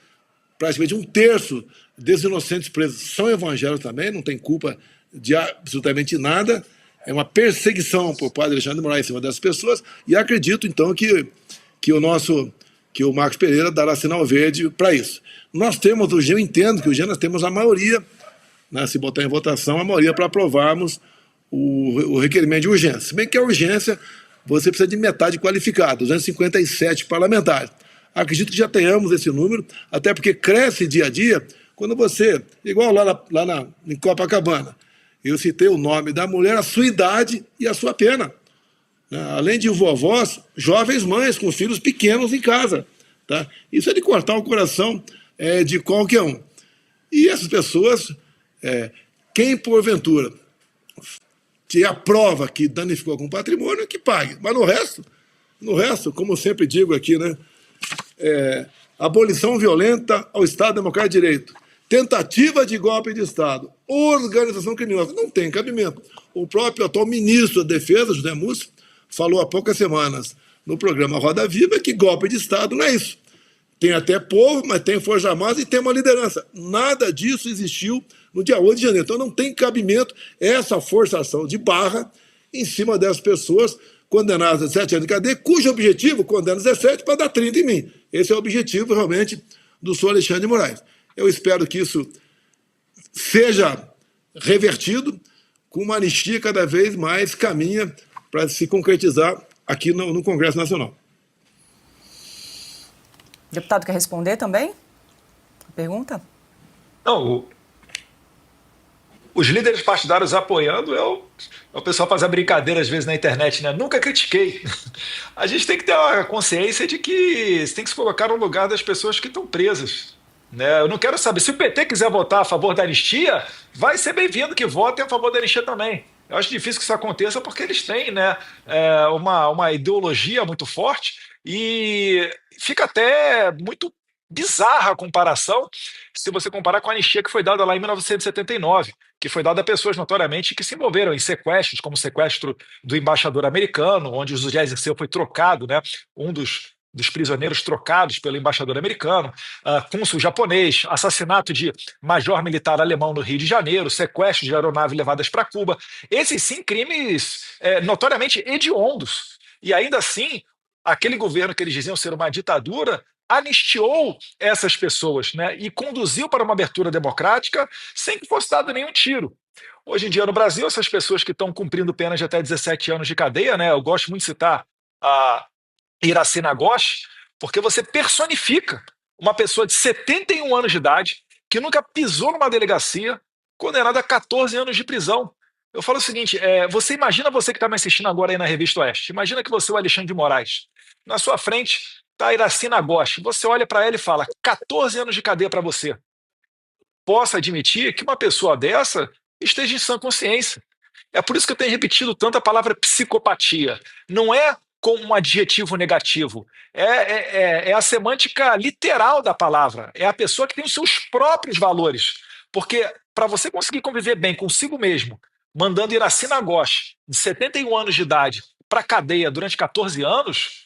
Praticamente um terço desses inocentes presos são evangélicos também, não tem culpa de absolutamente nada. É uma perseguição por parte de Alexandre de Moraes em cima dessas pessoas, e acredito então que o Marcos Pereira dará sinal verde para isso. Nós temos, eu entendo que hoje nós temos a maioria, né, se botar em votação, a maioria para aprovarmos o requerimento de urgência. Se bem que a urgência, você precisa de metade qualificada, 257 parlamentares. Acredito que já tenhamos esse número, até porque cresce dia a dia, quando você, igual lá em Copacabana, eu citei o nome da mulher, a sua idade e a sua pena. Né? Além de vovós, jovens mães com filhos pequenos em casa. Tá? Isso é de cortar o coração de qualquer um. E essas pessoas, quem porventura que a prova que danificou algum patrimônio, que pague. Mas no resto, como eu sempre digo aqui, né, abolição violenta ao Estado Democrático de Direito, tentativa de golpe de Estado, organização criminosa, não tem cabimento. O próprio atual ministro da Defesa, José Múcio, falou há poucas semanas no programa Roda Viva que golpe de Estado não é isso. Tem até povo, mas tem Forças Armadas e tem uma liderança. Nada disso existiu no dia 8 de janeiro. Então não tem cabimento essa forçação de barra em cima dessas pessoas condenadas a 17 anos de cadeia, cujo objetivo condena 17 para dar 30 em mim. Esse é o objetivo realmente do senhor Alexandre de Moraes. Eu espero que isso seja revertido com uma anistia cada vez mais caminha para se concretizar aqui no Congresso Nacional. O deputado quer responder também? A pergunta? Não, os líderes partidários apoiando o pessoal faz a brincadeira às vezes na internet, né? Nunca critiquei. A gente tem que ter a consciência de que você tem que se colocar no lugar das pessoas que estão presas, né? Eu não quero saber, se o PT quiser votar a favor da anistia, vai ser bem-vindo que votem a favor da anistia também. Eu acho difícil que isso aconteça porque eles têm, né, uma ideologia muito forte e fica até muito bizarra a comparação se você comparar com a anistia que foi dada lá em 1979, que foi dada a pessoas notoriamente que se envolveram em sequestros, como o sequestro do embaixador americano, onde o José Dirceu foi trocado, né, um dos prisioneiros trocados pelo embaixador americano, cônsul japonês, assassinato de major militar alemão no Rio de Janeiro, sequestro de aeronaves levadas para Cuba. Esses sim crimes notoriamente hediondos. E ainda assim, aquele governo que eles diziam ser uma ditadura anistiou essas pessoas, né, e conduziu para uma abertura democrática sem que fosse dado nenhum tiro. Hoje em dia, no Brasil, essas pessoas que estão cumprindo penas de até 17 anos de cadeia, né, eu gosto muito de citar a Iracema Gosch, porque você personifica uma pessoa de 71 anos de idade que nunca pisou numa delegacia, condenada a 14 anos de prisão. Eu falo o seguinte, você imagina, você que está me assistindo agora aí na Revista Oeste, imagina que você é o Alexandre de Moraes. Na sua frente está a Iracema Gosch. Você olha para ela e fala, 14 anos de cadeia para você. Posso admitir que uma pessoa dessa esteja em sã consciência. É por isso que eu tenho repetido tanto a palavra psicopatia. Não é como um adjetivo negativo. É a semântica literal da palavra. É a pessoa que tem os seus próprios valores. Porque para você conseguir conviver bem consigo mesmo, mandando Iracema Gosch, de 71 anos de idade, para a cadeia durante 14 anos,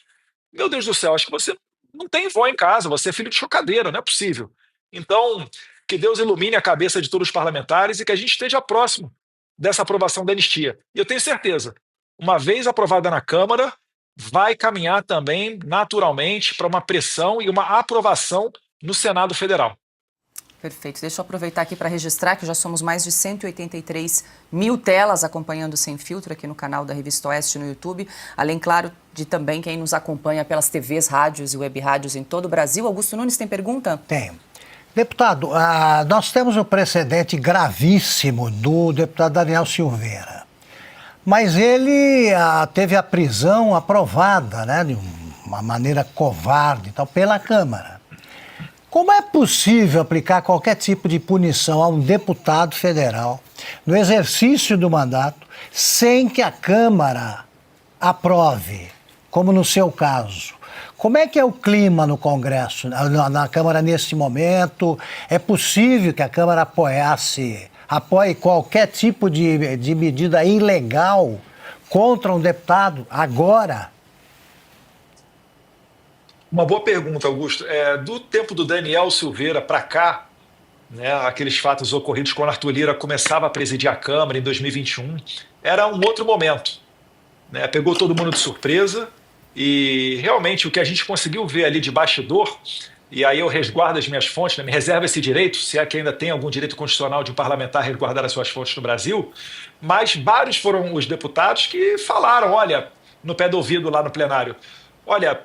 meu Deus do céu, acho que você não tem vó em casa, você é filho de chocadeira, não é possível. Então, que Deus ilumine a cabeça de todos os parlamentares e que a gente esteja próximo dessa aprovação da anistia. E eu tenho certeza, uma vez aprovada na Câmara, vai caminhar também naturalmente para uma pressão e uma aprovação no Senado Federal. Perfeito. Deixa eu aproveitar aqui para registrar que já somos mais de 183 mil telas acompanhando Sem Filtro aqui no canal da Revista Oeste no YouTube, além, claro, de também quem nos acompanha pelas TVs, rádios e web rádios em todo o Brasil. Augusto Nunes tem pergunta? Tenho. Deputado, nós temos um precedente gravíssimo do deputado Daniel Silveira, mas ele teve a prisão aprovada, né, de uma maneira covarde, então, pela Câmara. Como é possível aplicar qualquer tipo de punição a um deputado federal no exercício do mandato sem que a Câmara aprove, como no seu caso? Como é que é o clima no Congresso, na Câmara neste momento? É possível que a Câmara apoie qualquer tipo de medida ilegal contra um deputado agora? Uma boa pergunta, Augusto. Do tempo do Daniel Silveira para cá, né, aqueles fatos ocorridos quando Arthur Lira começava a presidir a Câmara em 2021, era um outro momento, né? Pegou todo mundo de surpresa e realmente o que a gente conseguiu ver ali de bastidor, e aí eu resguardo as minhas fontes, né, me reservo esse direito, se é que ainda tem algum direito constitucional de um parlamentar resguardar as suas fontes no Brasil, mas vários foram os deputados que falaram, olha, no pé do ouvido lá no plenário, olha,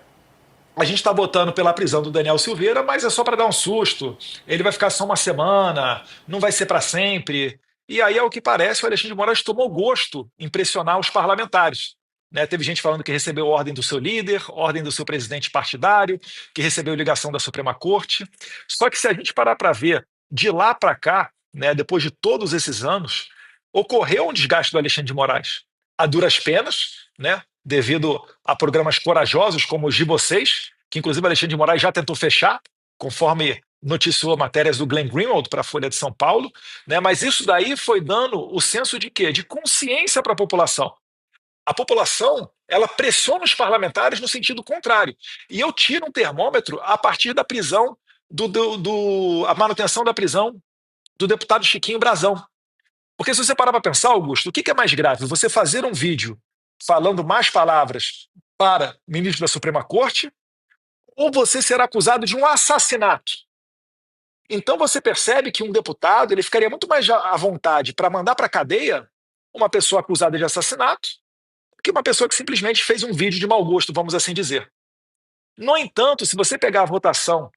a gente está votando pela prisão do Daniel Silveira, mas é só para dar um susto. Ele vai ficar só uma semana, não vai ser para sempre. E aí, ao que parece, o Alexandre de Moraes tomou gosto em pressionar os parlamentares, né? Teve gente falando que recebeu ordem do seu líder, ordem do seu presidente partidário, que recebeu ligação da Suprema Corte. Só que se a gente parar para ver de lá para cá, né, depois de todos esses anos, ocorreu um desgaste do Alexandre de Moraes a duras penas, né? Devido a programas corajosos como os de vocês, que inclusive Alexandre de Moraes já tentou fechar, conforme noticiou matérias do Glenn Greenwald para a Folha de São Paulo, né? Mas isso daí foi dando o senso de quê? De consciência para a população. A população ela pressiona os parlamentares no sentido contrário. E eu tiro um termômetro a partir da prisão, a manutenção da prisão do deputado Chiquinho Brazão. Porque se você parar para pensar, Augusto, o que é mais grave? Você fazer um vídeo falando más palavras para ministro da Suprema Corte ou você ser acusado de um assassinato? Então você percebe que um deputado ele ficaria muito mais à vontade para mandar para a cadeia uma pessoa acusada de assassinato que uma pessoa que simplesmente fez um vídeo de mau gosto, vamos assim dizer. No entanto, se você pegar a votação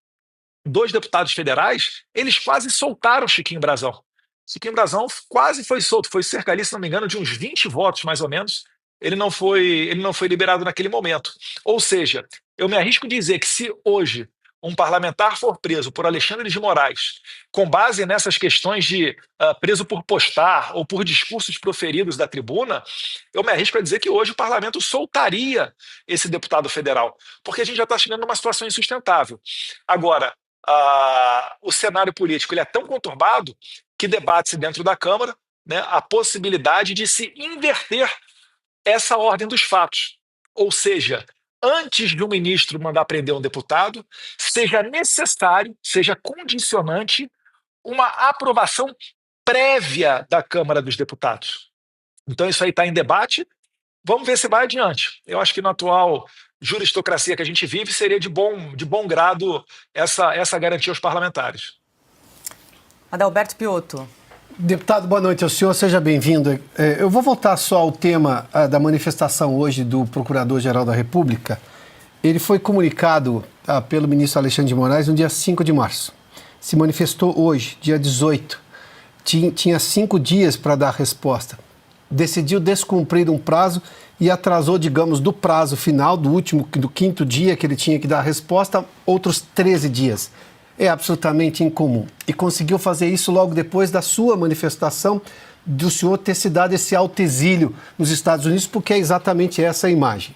dos deputados federais, eles quase soltaram Chiquinho Brazão. Chiquinho Brazão quase foi solto, foi cerca ali, se não me engano, de uns 20 votos, mais ou menos. Ele não foi liberado naquele momento. Ou seja, eu me arrisco a dizer que se hoje um parlamentar for preso por Alexandre de Moraes, com base nessas questões de preso por postar ou por discursos proferidos da tribuna, eu me arrisco a dizer que hoje o parlamento soltaria esse deputado federal, porque a gente já está chegando numa situação insustentável. Agora, o cenário político ele é tão conturbado que debate-se dentro da Câmara, né, a possibilidade de se inverter essa ordem dos fatos. Ou seja, antes de um ministro mandar prender um deputado, seja necessário, seja condicionante, uma aprovação prévia da Câmara dos Deputados. Então isso aí está em debate, vamos ver se vai adiante. Eu acho que na atual juristocracia que a gente vive, seria de bom grado essa garantia aos parlamentares. Adalberto Piotto. Deputado, boa noite ao senhor, seja bem-vindo. Eu vou voltar só ao tema da manifestação hoje do Procurador-Geral da República. Ele foi comunicado pelo ministro Alexandre de Moraes no dia 5 de março. Se manifestou hoje, dia 18. Tinha 5 dias para dar resposta. Decidiu descumprir um prazo e atrasou, digamos, do prazo final, do 5º dia que ele tinha que dar a resposta, outros 13 dias. É absolutamente incomum. E conseguiu fazer isso logo depois da sua manifestação, do senhor ter se dado esse autoexílio nos Estados Unidos, porque é exatamente essa a imagem.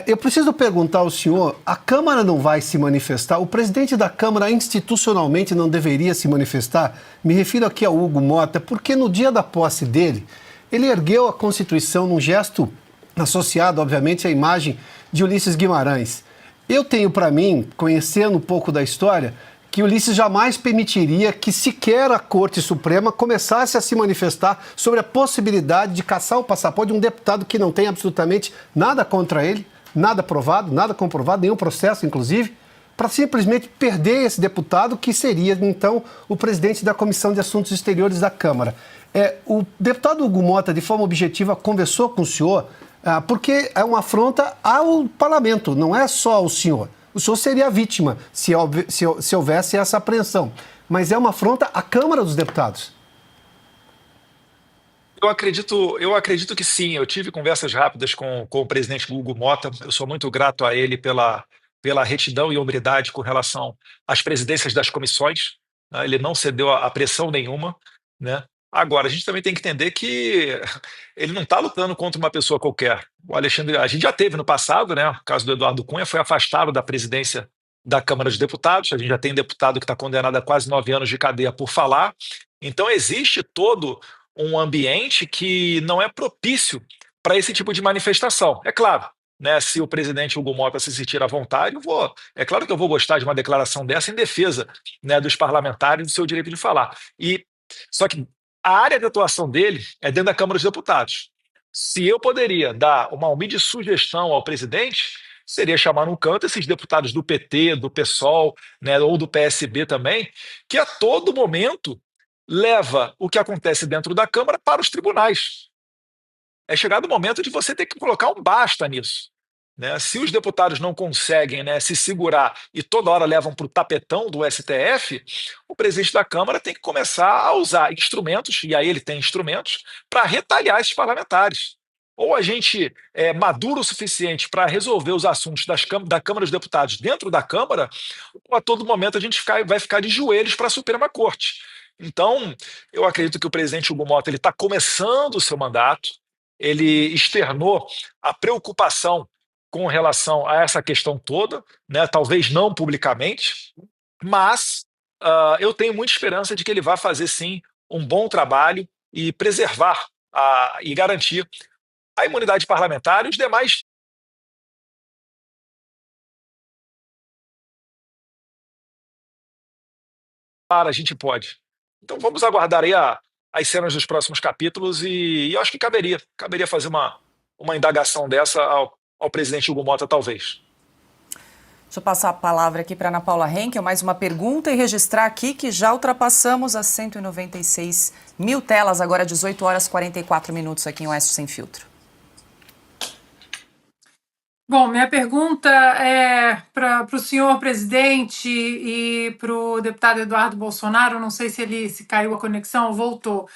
Eu preciso perguntar ao senhor, a Câmara não vai se manifestar? O presidente da Câmara institucionalmente não deveria se manifestar? Me refiro aqui ao Hugo Mota, porque no dia da posse dele, ele ergueu a Constituição num gesto associado, obviamente, à imagem de Ulisses Guimarães. Eu tenho para mim, conhecendo um pouco da história, que Ulisses jamais permitiria que sequer a Corte Suprema começasse a se manifestar sobre a possibilidade de cassar o passaporte de um deputado que não tem absolutamente nada contra ele, nada provado, nada comprovado, nenhum processo, inclusive, para simplesmente perder esse deputado que seria, então, o presidente da Comissão de Assuntos Exteriores da Câmara. O deputado Hugo Mota, de forma objetiva, conversou com o senhor, porque é uma afronta ao parlamento, não é só ao senhor. O senhor seria a vítima se houvesse essa apreensão. Mas é uma afronta à Câmara dos Deputados. Eu acredito que sim. Eu tive conversas rápidas com o presidente Hugo Mota. Eu sou muito grato a ele pela retidão e hombridade com relação às presidências das comissões. Né? Ele não cedeu a pressão nenhuma, né? Agora, a gente também tem que entender que ele não está lutando contra uma pessoa qualquer. O Alexandre, a gente já teve no passado, né? O caso do Eduardo Cunha foi afastado da presidência da Câmara dos Deputados. A gente já tem deputado que está condenado a quase 9 anos de cadeia por falar. Então, existe todo um ambiente que não é propício para esse tipo de manifestação. É claro, né, se o presidente Hugo Mota se sentir à vontade, é claro que eu vou gostar de uma declaração dessa em defesa, né, dos parlamentares do seu direito de falar. Só que a área de atuação dele é dentro da Câmara dos Deputados. Se eu poderia dar uma humilde sugestão ao presidente, seria chamar num canto esses deputados do PT, do PSOL, né, ou do PSB também, que a todo momento leva o que acontece dentro da Câmara para os tribunais. É chegado o momento de você ter que colocar um basta nisso. Né? Se os deputados não conseguem, né, se segurar e toda hora levam para o tapetão do STF, o presidente da Câmara tem que começar a usar instrumentos, e aí ele tem instrumentos, para retalhar esses parlamentares. Ou a gente é maduro o suficiente para resolver os assuntos da Câmara dos Deputados dentro da Câmara, ou a todo momento a gente vai ficar de joelhos para a Suprema Corte. Então, eu acredito que o presidente Hugo Mota está começando o seu mandato, ele externou a preocupação com relação a essa questão toda, né? Talvez não publicamente, mas eu tenho muita esperança de que ele vai fazer, sim, um bom trabalho e preservar e garantir a imunidade parlamentar e os demais a gente pode. Então vamos aguardar aí as cenas dos próximos capítulos e eu acho que caberia fazer uma indagação dessa ao presidente Hugo Mota, talvez. Deixa eu passar a palavra aqui para Ana Paula Henkel, mais uma pergunta e registrar aqui que já ultrapassamos as 196 mil telas, agora 18 horas e 44 minutos aqui em Oeste Sem Filtro. Bom, minha pergunta é para o senhor presidente e para o deputado Eduardo Bolsonaro, não sei se caiu a conexão ou voltou.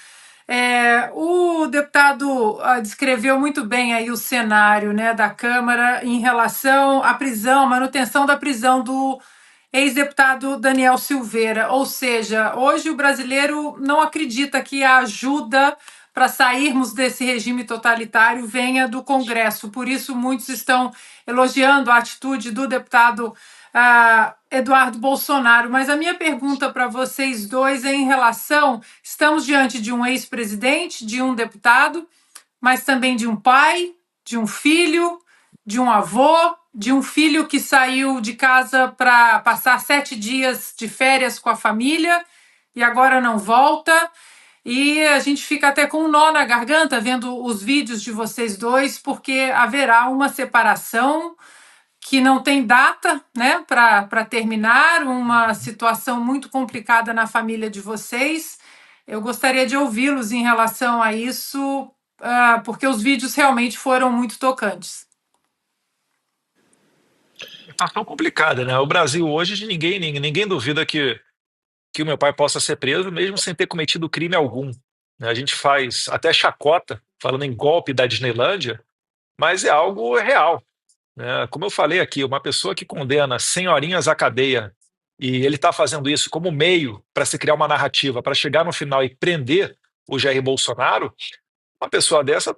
O deputado descreveu muito bem aí o cenário, né, da Câmara em relação à prisão, manutenção da prisão do ex-deputado Daniel Silveira. Ou seja, hoje o brasileiro não acredita que a ajuda para sairmos desse regime totalitário venha do Congresso. Por isso, muitos estão elogiando a atitude do deputado Eduardo Bolsonaro. Mas a minha pergunta para vocês dois é em relação... Estamos diante de um ex-presidente, de um deputado, mas também de um pai, de um filho, de um avô, de um filho que saiu de casa para passar 7 dias de férias com a família e agora não volta. E a gente fica até com um nó na garganta vendo os vídeos de vocês dois, porque haverá uma separação que não tem data, né, para terminar, uma situação muito complicada na família de vocês. Eu gostaria de ouvi-los em relação a isso, porque os vídeos realmente foram muito tocantes. Situação complicada, né? O Brasil hoje, ninguém duvida que o meu pai possa ser preso, mesmo sem ter cometido crime algum. A gente faz até chacota, falando em golpe da Disneylândia, mas é algo real. Como eu falei aqui, uma pessoa que condena senhorinhas à cadeia e ele está fazendo isso como meio para se criar uma narrativa, para chegar no final e prender o Jair Bolsonaro, uma pessoa dessa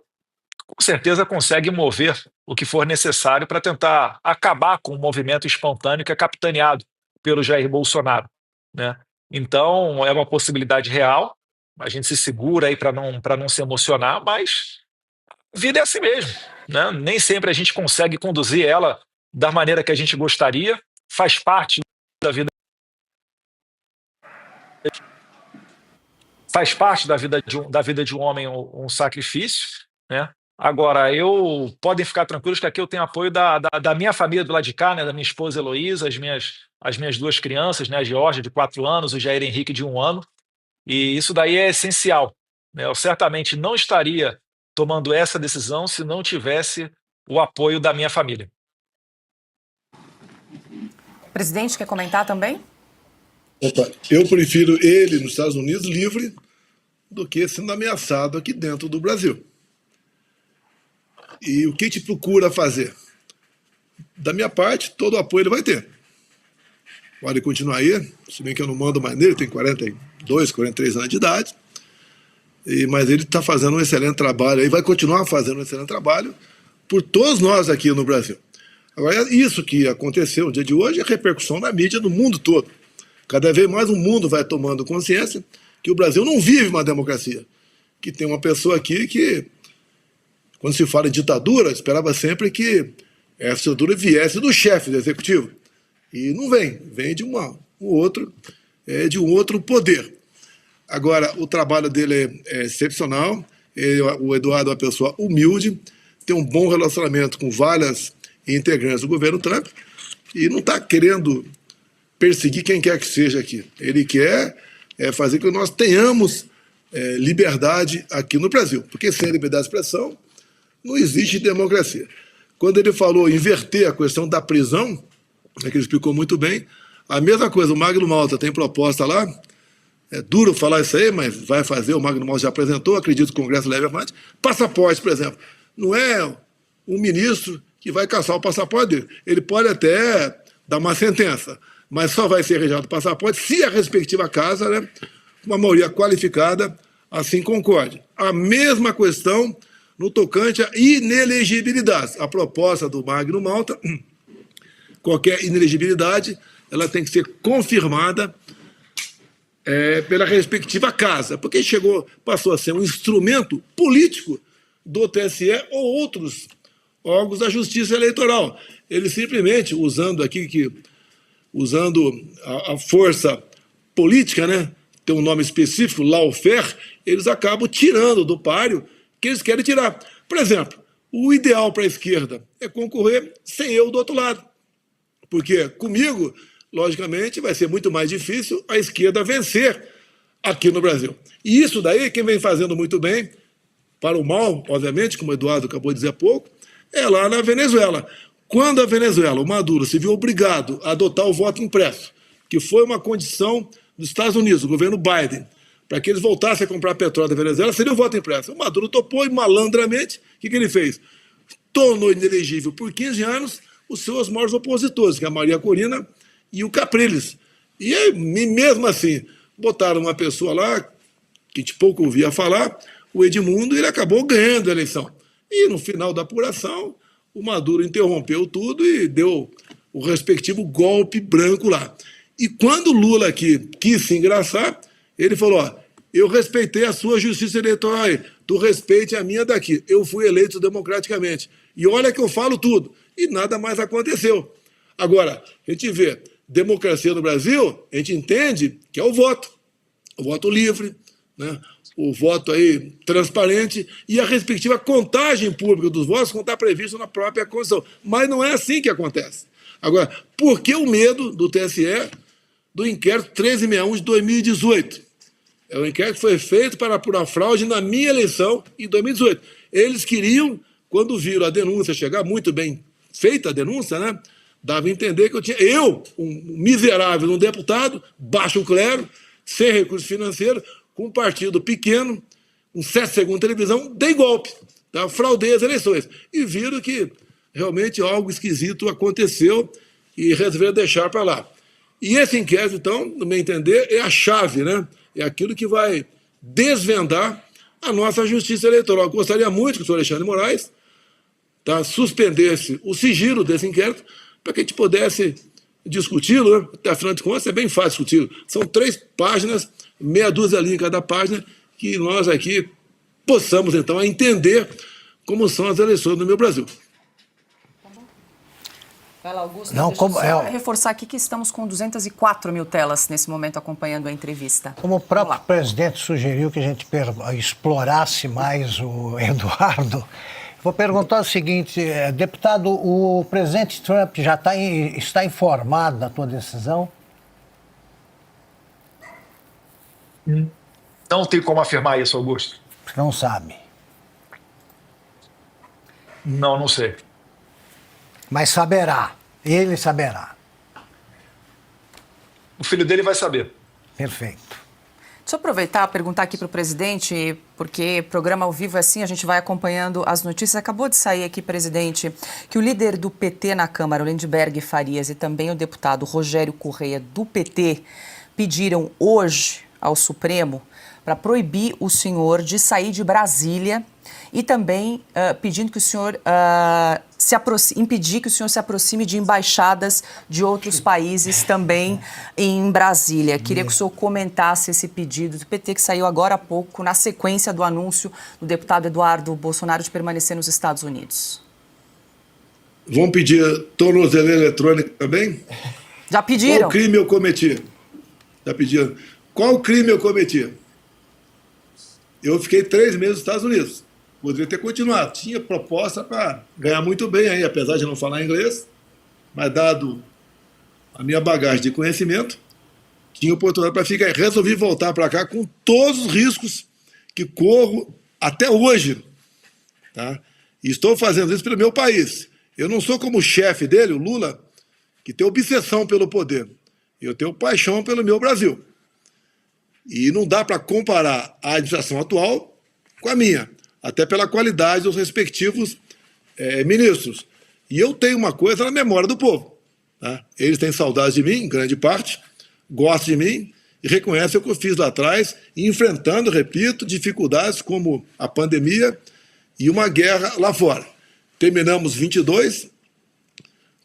com certeza consegue mover o que for necessário para tentar acabar com o movimento espontâneo que é capitaneado pelo Jair Bolsonaro, né? Então, é uma possibilidade real, a gente se segura aí para não se emocionar, mas a vida é assim mesmo, né? Nem sempre a gente consegue conduzir ela da maneira que a gente gostaria, faz parte da vida. Faz parte da vida de um homem um sacrifício, né? Agora, podem ficar tranquilos que aqui eu tenho apoio da minha família do lado de cá, né? Da minha esposa Heloísa, as minhas 2 crianças, né? A Georgia, de 4 anos, o Jair Henrique, de 1 ano. E isso daí é essencial, né? Eu certamente não estaria tomando essa decisão se não tivesse o apoio da minha família. O presidente quer comentar também? Opa, eu prefiro ele nos Estados Unidos livre do que sendo ameaçado aqui dentro do Brasil. E o que a gente procura fazer? Da minha parte, todo o apoio ele vai ter. Pode continuar aí, se bem que eu não mando mais nele, tem 42, 43 anos de idade, mas ele está fazendo um excelente trabalho, e vai continuar fazendo um excelente trabalho por todos nós aqui no Brasil. Agora, isso que aconteceu no dia de hoje é repercussão na mídia do mundo todo. Cada vez mais o mundo vai tomando consciência que o Brasil não vive uma democracia, que tem uma pessoa aqui que, quando se fala em ditadura, esperava sempre que essa ditadura viesse do chefe do executivo. E não vem de um outro poder. Agora, o trabalho dele é excepcional, o Eduardo é uma pessoa humilde, tem um bom relacionamento com várias integrantes do governo Trump e não está querendo perseguir quem quer que seja aqui. Ele quer fazer com que nós tenhamos liberdade aqui no Brasil, porque sem liberdade de expressão não existe democracia. Quando ele falou inverter a questão da prisão, que ele explicou muito bem, a mesma coisa, o Magno Malta tem proposta lá, é duro falar isso aí, mas vai fazer, o Magno Malta já apresentou, acredito que o Congresso leve avante. Passaporte, por exemplo, não é um ministro que vai caçar o passaporte dele. Ele pode até dar uma sentença, mas só vai ser rejeitado o passaporte se a respectiva casa, né, uma maioria qualificada, assim concorde. A mesma questão no tocante à inelegibilidade. A proposta do Magno Malta, qualquer inelegibilidade, ela tem que ser confirmada pela respectiva casa, porque passou a ser um instrumento político do TSE ou outros órgãos da Justiça Eleitoral. Ele simplesmente, usando a força política, né, tem um nome específico, lawfare, eles acabam tirando do páreo que eles querem tirar. Por exemplo, o ideal para a esquerda é concorrer sem eu do outro lado. Porque comigo, logicamente, vai ser muito mais difícil a esquerda vencer aqui no Brasil. E isso daí, quem vem fazendo muito bem, para o mal, obviamente, como o Eduardo acabou de dizer há pouco, é lá na Venezuela. Quando a Venezuela, o Maduro, se viu obrigado a adotar o voto impresso, que foi uma condição dos Estados Unidos, do governo Biden, para que eles voltassem a comprar petróleo da Venezuela, seria o voto impresso. O Maduro topou e, malandramente, o que ele fez? Tornou inelegível por 15 anos os seus maiores opositores, que é a Maria Corina e o Capriles. E aí, mesmo assim, botaram uma pessoa lá, que a gente pouco ouvia falar, o Edmundo, e ele acabou ganhando a eleição. E no final da apuração, o Maduro interrompeu tudo e deu o respectivo golpe branco lá. E quando o Lula aqui quis se engraçar, ele falou, ó, eu respeitei a sua justiça eleitoral aí, tu respeite a minha daqui. Eu fui eleito democraticamente. E olha que eu falo tudo. E nada mais aconteceu. Agora, a gente vê democracia no Brasil, a gente entende que é o voto livre, né? O voto aí transparente e a respectiva contagem pública dos votos, como está previsto na própria Constituição. Mas não é assim que acontece. Agora, por que o medo do TSE do inquérito 1361 de 2018? É um inquérito que foi feito para apurar fraude na minha eleição em 2018. Eles queriam, quando viram a denúncia chegar, muito bem feita a denúncia, né? Dava a entender que um miserável, um deputado, baixo clero, sem recursos financeiros, com um partido pequeno, com 7 segundos de televisão, dei golpe, tá? Fraudei as eleições. E viram que realmente algo esquisito aconteceu e resolveram deixar para lá. E esse inquérito, então, no meu entender, é a chave, né? É aquilo que vai desvendar a nossa justiça eleitoral. Eu gostaria muito que o senhor Alexandre de Moraes, tá, suspendesse o sigilo desse inquérito para que a gente pudesse discuti-lo, né? Até afinal de contas é bem fácil discuti-lo. São 3 páginas, meia dúzia ali em cada página, que nós aqui possamos, então, entender como são as eleições no meu Brasil. Vai lá, Augusto. Não, deixa eu como só reforçar aqui que estamos com 204 mil telas nesse momento acompanhando a entrevista. Como o próprio presidente sugeriu que a gente explorasse mais o Eduardo, vou perguntar o seguinte, deputado, o presidente Trump já está informado da tua decisão? Não tem como afirmar isso, Augusto. Não sabe. Não sei. Mas saberá. Ele saberá. O filho dele vai saber. Perfeito. Deixa eu aproveitar e perguntar aqui para o presidente, porque programa ao vivo é assim, a gente vai acompanhando as notícias. Acabou de sair aqui, presidente, que o líder do PT na Câmara, o Lindbergh Farias, e também o deputado Rogério Correia, do PT, pediram hoje ao Supremo para proibir o senhor de sair de Brasília e também pedindo que o senhor impedir que o senhor se aproxime de embaixadas de outros países também em Brasília. Queria que o senhor comentasse esse pedido do PT que saiu agora há pouco, na sequência do anúncio do deputado Eduardo Bolsonaro de permanecer nos Estados Unidos. Vão pedir tornozeleira eletrônica também? Já pediram? Qual crime eu cometi? Já pediram. Qual crime eu cometi? Eu fiquei 3 meses nos Estados Unidos. Poderia ter continuado. Tinha proposta para ganhar muito bem aí, apesar de não falar inglês, mas dado a minha bagagem de conhecimento, tinha oportunidade para ficar. Resolvi voltar para cá com todos os riscos que corro até hoje. Tá? E estou fazendo isso pelo meu país. Eu não sou como o chefe dele, o Lula, que tem obsessão pelo poder. Eu tenho paixão pelo meu Brasil. E não dá para comparar a administração atual com a minha, até pela qualidade dos respectivos ministros. E eu tenho uma coisa na memória do povo. Tá? Eles têm saudade de mim, em grande parte, gostam de mim e reconhecem o que eu fiz lá atrás, enfrentando, repito, dificuldades como a pandemia e uma guerra lá fora. Terminamos 22,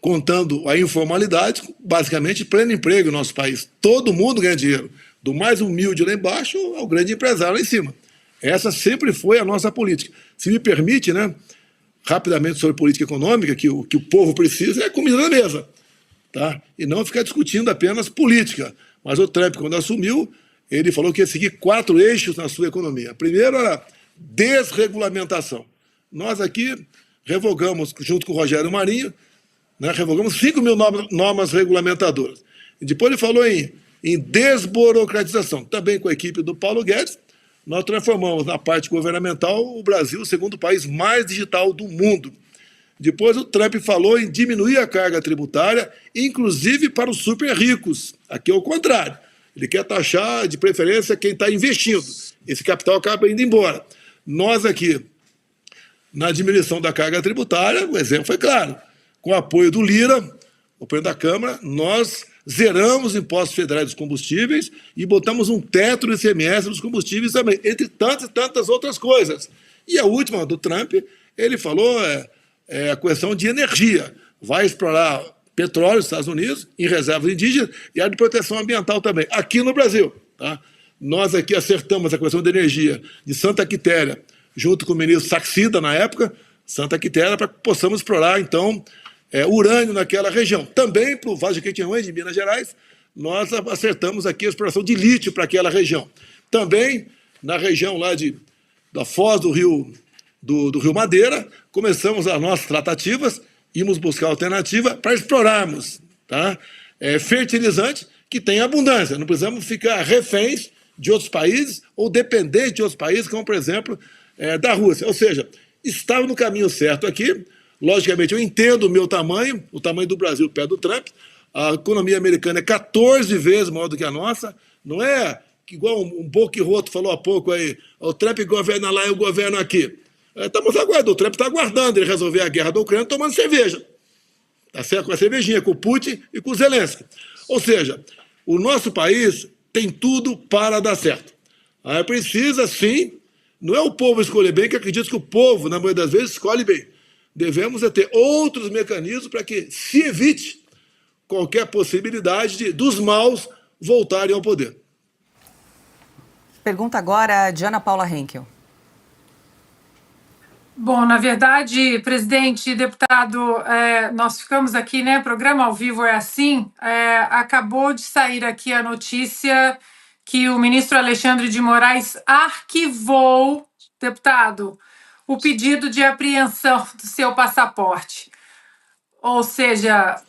contando a informalidade, basicamente pleno emprego no nosso país. Todo mundo ganha dinheiro, do mais humilde lá embaixo ao grande empresário lá em cima. Essa sempre foi a nossa política. Se me permite, né, rapidamente sobre política econômica, que o povo precisa é comida na mesa, tá? E não ficar discutindo apenas política. Mas o Trump, quando assumiu, ele falou que ia seguir 4 eixos na sua economia. Primeiro era desregulamentação. Nós aqui revogamos, junto com o Rogério Marinho, né, revogamos 5.000 normas regulamentadoras. E depois ele falou em desburocratização. Também com a equipe do Paulo Guedes, nós transformamos na parte governamental o Brasil o segundo país mais digital do mundo. Depois o Trump falou em diminuir a carga tributária, inclusive para os super ricos. Aqui é o contrário. Ele quer taxar, de preferência, quem está investindo. Esse capital acaba indo embora. Nós aqui, na diminuição da carga tributária, o exemplo foi claro. Com o apoio do Lira, o presidente da Câmara, nós zeramos impostos federais dos combustíveis e botamos um teto no ICMS dos combustíveis também, entre tantas e tantas outras coisas. E a última, do Trump, ele falou a questão de energia. Vai explorar petróleo nos Estados Unidos, em reservas indígenas, e a de proteção ambiental também, aqui no Brasil. Tá? Nós aqui acertamos a questão de energia de Santa Quitéria, junto com o ministro Saxida, na época, Santa Quitéria, para que possamos explorar, então, urânio naquela região. Também para o Vale do Jequitinhonha, de Minas Gerais, nós acertamos aqui a exploração de lítio para aquela região. Também, na região lá da foz do Rio Madeira, começamos as nossas tratativas, íamos buscar alternativa para explorarmos, tá? Fertilizante que tem abundância, não precisamos ficar reféns de outros países ou dependentes de outros países, como, por exemplo, da Rússia. Ou seja, estava no caminho certo aqui. Logicamente, eu entendo o meu tamanho, o tamanho do Brasil perto do Trump. A economia americana é 14 vezes maior do que a nossa. Não é igual um boquiroto falou há pouco aí, o Trump governa lá e eu governo aqui. Estamos aguardando, o Trump está aguardando ele resolver a guerra da Ucrânia tomando cerveja. Tá certo? Com a cervejinha, com o Putin e com o Zelensky. Ou seja, o nosso país tem tudo para dar certo. Aí precisa, sim, não é o povo escolher bem, que acredito que o povo, na maioria das vezes, escolhe bem. Devemos ter outros mecanismos para que se evite qualquer possibilidade dos maus voltarem ao poder. Pergunta agora a Diana Paula Henkel. Bom, na verdade, presidente e deputado, nós ficamos aqui, né? Programa ao vivo é assim. Acabou de sair aqui a notícia que o ministro Alexandre de Moraes arquivou, deputado, o pedido de apreensão do seu passaporte. Ou seja,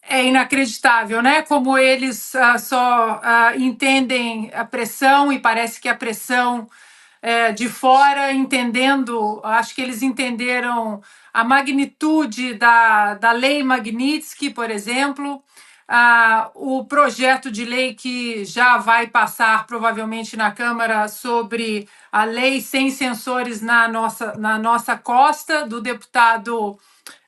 é inacreditável, né? Como eles só entendem a pressão e parece que a pressão de fora, acho que eles entenderam a magnitude da lei Magnitsky, por exemplo, o projeto de lei que já vai passar provavelmente na Câmara sobre a lei sem censores na nossa costa, do deputado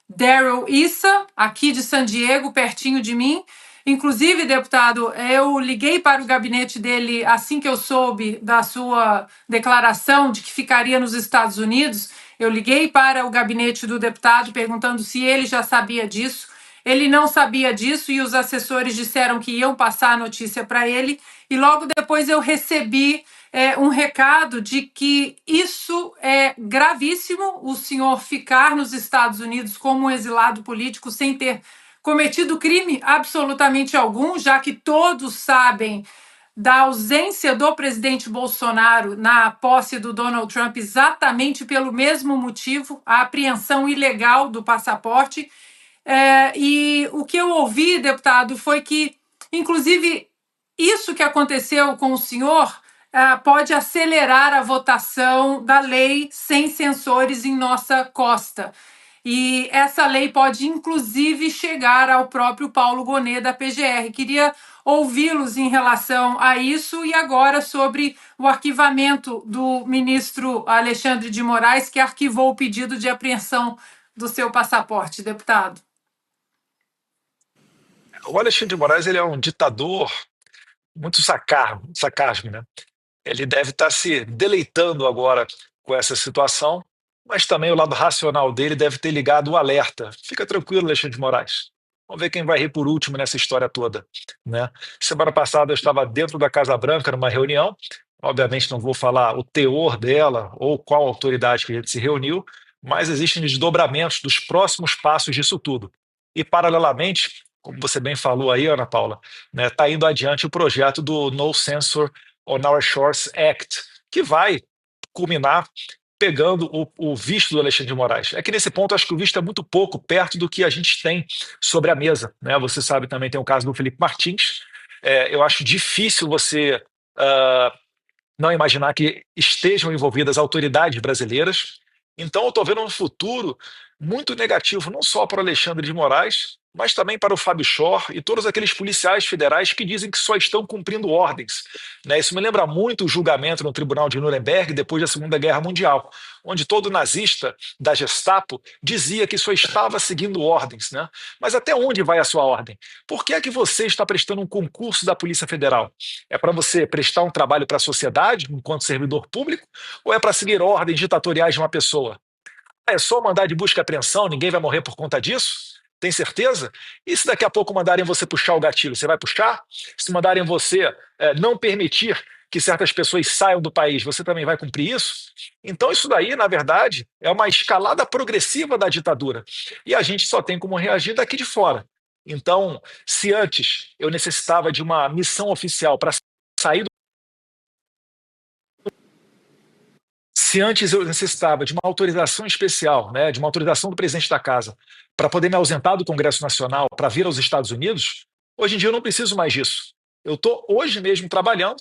Darrell Issa, aqui de San Diego, pertinho de mim. Inclusive, deputado, eu liguei para o gabinete dele assim que eu soube da sua declaração de que ficaria nos Estados Unidos. Eu liguei para o gabinete do deputado perguntando se ele já sabia disso. Ele não sabia disso e os assessores disseram que iam passar a notícia para ele. E logo depois eu recebi um recado de que isso é gravíssimo, o senhor ficar nos Estados Unidos como um exilado político sem ter cometido crime absolutamente algum, já que todos sabem da ausência do presidente Bolsonaro na posse do Donald Trump exatamente pelo mesmo motivo, a apreensão ilegal do passaporte. E o que eu ouvi, deputado, foi que, inclusive, isso que aconteceu com o senhor pode acelerar a votação da lei sem censores em nossa costa. E essa lei pode, inclusive, chegar ao próprio Paulo Gonet, da PGR. Queria ouvi-los em relação a isso e agora sobre o arquivamento do ministro Alexandre de Moraes, que arquivou o pedido de apreensão do seu passaporte, deputado. O Alexandre de Moraes ele é um ditador muito sarcasmo, né? Ele deve estar se deleitando agora com essa situação, mas também o lado racional dele deve ter ligado o alerta. Fica tranquilo, Alexandre de Moraes. Vamos ver quem vai rir por último nessa história toda, né? Semana passada eu estava dentro da Casa Branca numa reunião, obviamente não vou falar o teor dela ou qual autoridade que a gente se reuniu, mas existem desdobramentos dos próximos passos disso tudo. E, paralelamente, como você bem falou aí, Ana Paula, né, está indo adiante o projeto do No Censure on Our Shores Act, que vai culminar pegando o visto do Alexandre de Moraes. É que nesse ponto acho que o visto é muito pouco perto do que a gente tem sobre a mesa, né? Você sabe também tem o caso do Felipe Martins. Eu acho difícil você não imaginar que estejam envolvidas autoridades brasileiras. Então eu estou vendo um futuro muito negativo, não só para o Alexandre de Moraes, mas também para o Fábio Shor e todos aqueles policiais federais que dizem que só estão cumprindo ordens, né? Isso me lembra muito o julgamento no Tribunal de Nuremberg depois da Segunda Guerra Mundial, onde todo nazista da Gestapo dizia que só estava seguindo ordens, né? Mas até onde vai a sua ordem? Por que é que você está prestando um concurso da Polícia Federal? É para você prestar um trabalho para a sociedade, enquanto servidor público, ou é para seguir ordens ditatoriais de uma pessoa? É só mandar de busca e apreensão, ninguém vai morrer por conta disso? Tem certeza? E se daqui a pouco mandarem você puxar o gatilho, você vai puxar? Se mandarem você não permitir que certas pessoas saiam do país, você também vai cumprir isso? Então isso daí, na verdade, é uma escalada progressiva da ditadura. E a gente só tem como reagir daqui de fora. Então, se antes eu necessitava de uma missão oficial para sair do... Se antes eu necessitava de uma autorização especial, né, de uma autorização do presidente da casa, para poder me ausentar do Congresso Nacional, para vir aos Estados Unidos, hoje em dia eu não preciso mais disso. Eu estou hoje mesmo trabalhando,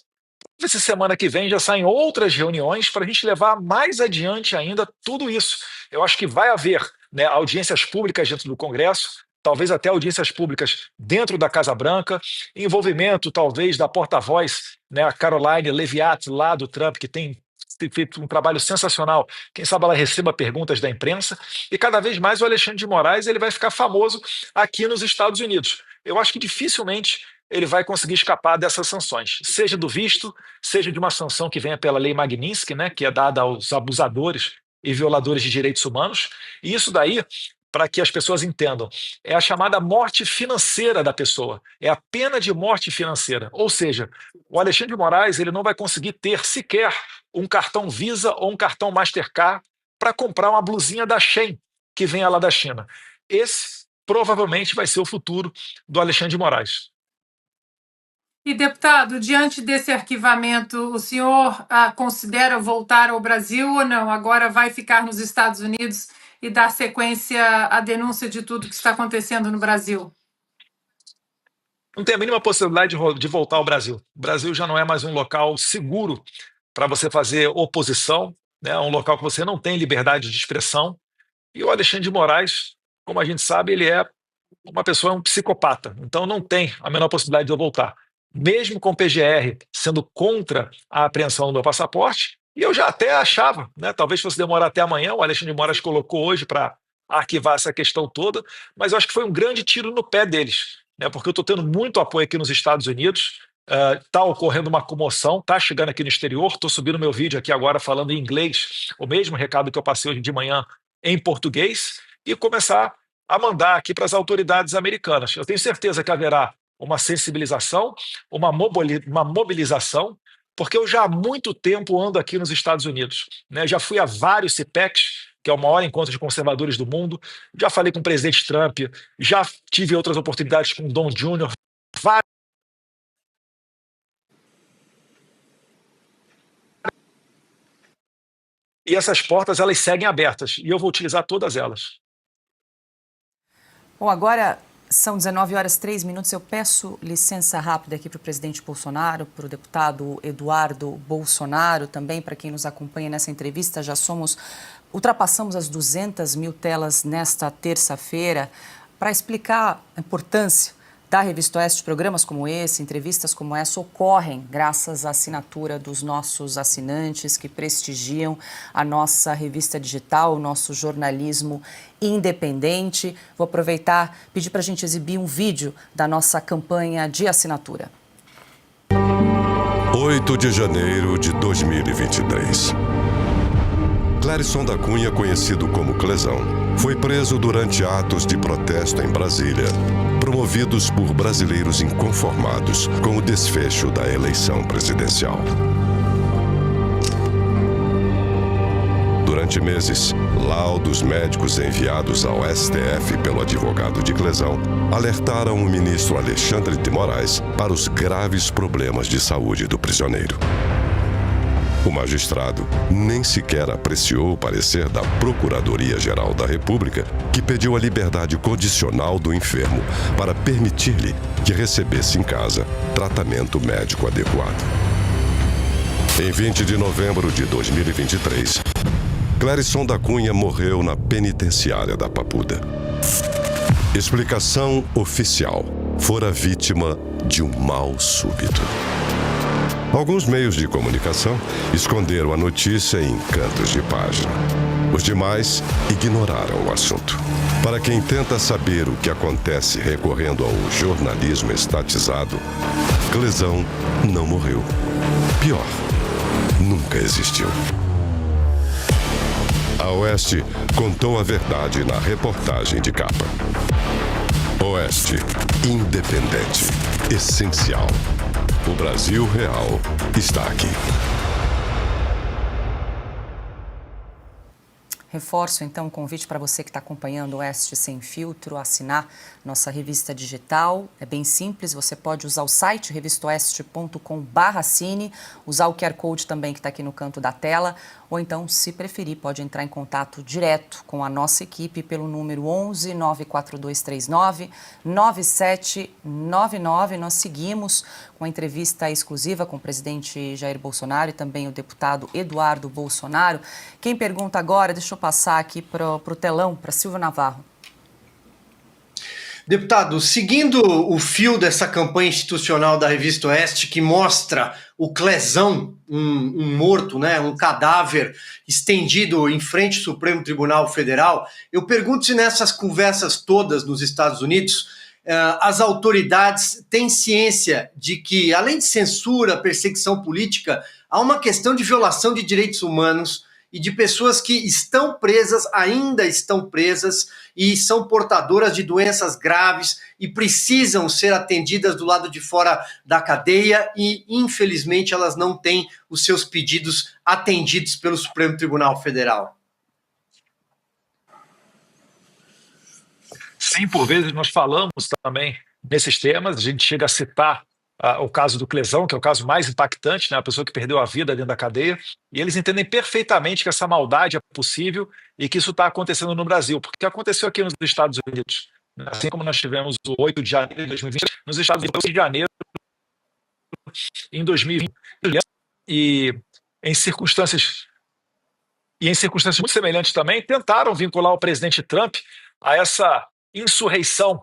essa semana que vem já saem outras reuniões para a gente levar mais adiante ainda tudo isso. Eu acho que vai haver, né, audiências públicas dentro do Congresso, talvez até audiências públicas dentro da Casa Branca, envolvimento talvez da porta-voz, né, a Caroline Leviat, lá do Trump, que tem feito um trabalho sensacional. Quem sabe ela receba perguntas da imprensa, e cada vez mais o Alexandre de Moraes ele vai ficar famoso aqui nos Estados Unidos. Eu acho que dificilmente ele vai conseguir escapar dessas sanções, seja do visto, seja de uma sanção que venha pela lei Magnitsky, né, que é dada aos abusadores e violadores de direitos humanos. E isso daí, para que as pessoas entendam, é a chamada morte financeira da pessoa, é a pena de morte financeira. Ou seja, o Alexandre de Moraes ele não vai conseguir ter sequer um cartão Visa ou um cartão Mastercard para comprar uma blusinha da Shein que venha lá da China. Esse provavelmente vai ser o futuro do Alexandre de Moraes. E, deputado, diante desse arquivamento, o senhor considera voltar ao Brasil ou não? Agora vai ficar nos Estados Unidos e dar sequência à denúncia de tudo que está acontecendo no Brasil? Não tem a mínima possibilidade de voltar ao Brasil. O Brasil já não é mais um local seguro para você fazer oposição, né? Um local que você não tem liberdade de expressão. E o Alexandre de Moraes, como a gente sabe, ele é uma pessoa, um psicopata. Então não tem a menor possibilidade de eu voltar. Mesmo com o PGR sendo contra a apreensão do meu passaporte, e eu já até achava, né, talvez fosse demorar até amanhã, o Alexandre de Moraes colocou hoje para arquivar essa questão toda, mas eu acho que foi um grande tiro no pé deles, né, porque eu estou tendo muito apoio aqui nos Estados Unidos, está ocorrendo uma comoção, está chegando aqui no exterior, estou subindo meu vídeo aqui agora falando em inglês, o mesmo recado que eu passei hoje de manhã em português, e começar a mandar aqui para as autoridades americanas. Eu tenho certeza que haverá uma sensibilização, uma mobilização, porque eu já há muito tempo ando aqui nos Estados Unidos, né? Já fui a vários CPECs, que é o maior encontro de conservadores do mundo, já falei com o presidente Trump, já tive outras oportunidades com o Don Jr., e essas portas elas seguem abertas, e eu vou utilizar todas elas. Bom, agora são 19h03. Eu peço licença rápida aqui para o presidente Bolsonaro, para o deputado Eduardo Bolsonaro, também para quem nos acompanha nessa entrevista. Ultrapassamos as 200 mil telas nesta terça-feira para explicar a importância da Revista Oeste. Programas como esse, entrevistas como essa ocorrem graças à assinatura dos nossos assinantes que prestigiam a nossa revista digital, o nosso jornalismo independente. Vou aproveitar e pedir para a gente exibir um vídeo da nossa campanha de assinatura. 8 de janeiro de 2023. Clérisson da Cunha, conhecido como Clesão, foi preso durante atos de protesto em Brasília, promovidos por brasileiros inconformados com o desfecho da eleição presidencial. Durante meses, laudos médicos enviados ao STF pelo advogado de Clezão alertaram o ministro Alexandre de Moraes para os graves problemas de saúde do prisioneiro. O magistrado nem sequer apreciou o parecer da Procuradoria-Geral da República, que pediu a liberdade condicional do enfermo para permitir-lhe que recebesse em casa tratamento médico adequado. Em 20 de novembro de 2023, Clérisson da Cunha morreu na penitenciária da Papuda. Explicação oficial: fora vítima de um mal súbito. Alguns meios de comunicação esconderam a notícia em cantos de página. Os demais ignoraram o assunto. Para quem tenta saber o que acontece recorrendo ao jornalismo estatizado, Clezão não morreu. Pior, nunca existiu. A Oeste contou a verdade na reportagem de capa. Oeste, independente, essencial. O Brasil Real está aqui. Reforço, então, o convite para você que está acompanhando o Oeste Sem Filtro, assinar nossa revista digital. É bem simples, você pode usar o site revistaoeste.com/assine, usar o QR Code também que está aqui no canto da tela, ou então, se preferir, pode entrar em contato direto com a nossa equipe pelo número 11 94239 9799. Nós seguimos com a entrevista exclusiva com o presidente Jair Bolsonaro e também o deputado Eduardo Bolsonaro. Quem pergunta agora, deixa eu passar aqui para o telão, para Silvio Navarro. Deputado, seguindo o fio dessa campanha institucional da Revista Oeste, que mostra o Clezão, um morto, né, um cadáver estendido em frente ao Supremo Tribunal Federal, eu pergunto se nessas conversas todas nos Estados Unidos, as autoridades têm ciência de que, além de censura, perseguição política, há uma questão de violação de direitos humanos e de pessoas que estão presas, ainda estão presas e são portadoras de doenças graves e precisam ser atendidas do lado de fora da cadeia e, infelizmente, elas não têm os seus pedidos atendidos pelo Supremo Tribunal Federal. Sim, por vezes nós falamos também nesses temas, a gente chega a citar o caso do Clezão, que é o caso mais impactante, né, a pessoa que perdeu a vida dentro da cadeia, e eles entendem perfeitamente que essa maldade é possível e que isso está acontecendo no Brasil, porque aconteceu aqui nos Estados Unidos, né, assim como nós tivemos o 8 de janeiro de 2020, nos Estados Unidos, 8 de janeiro em 2020, e em circunstâncias muito semelhantes também, tentaram vincular o presidente Trump a essa insurreição,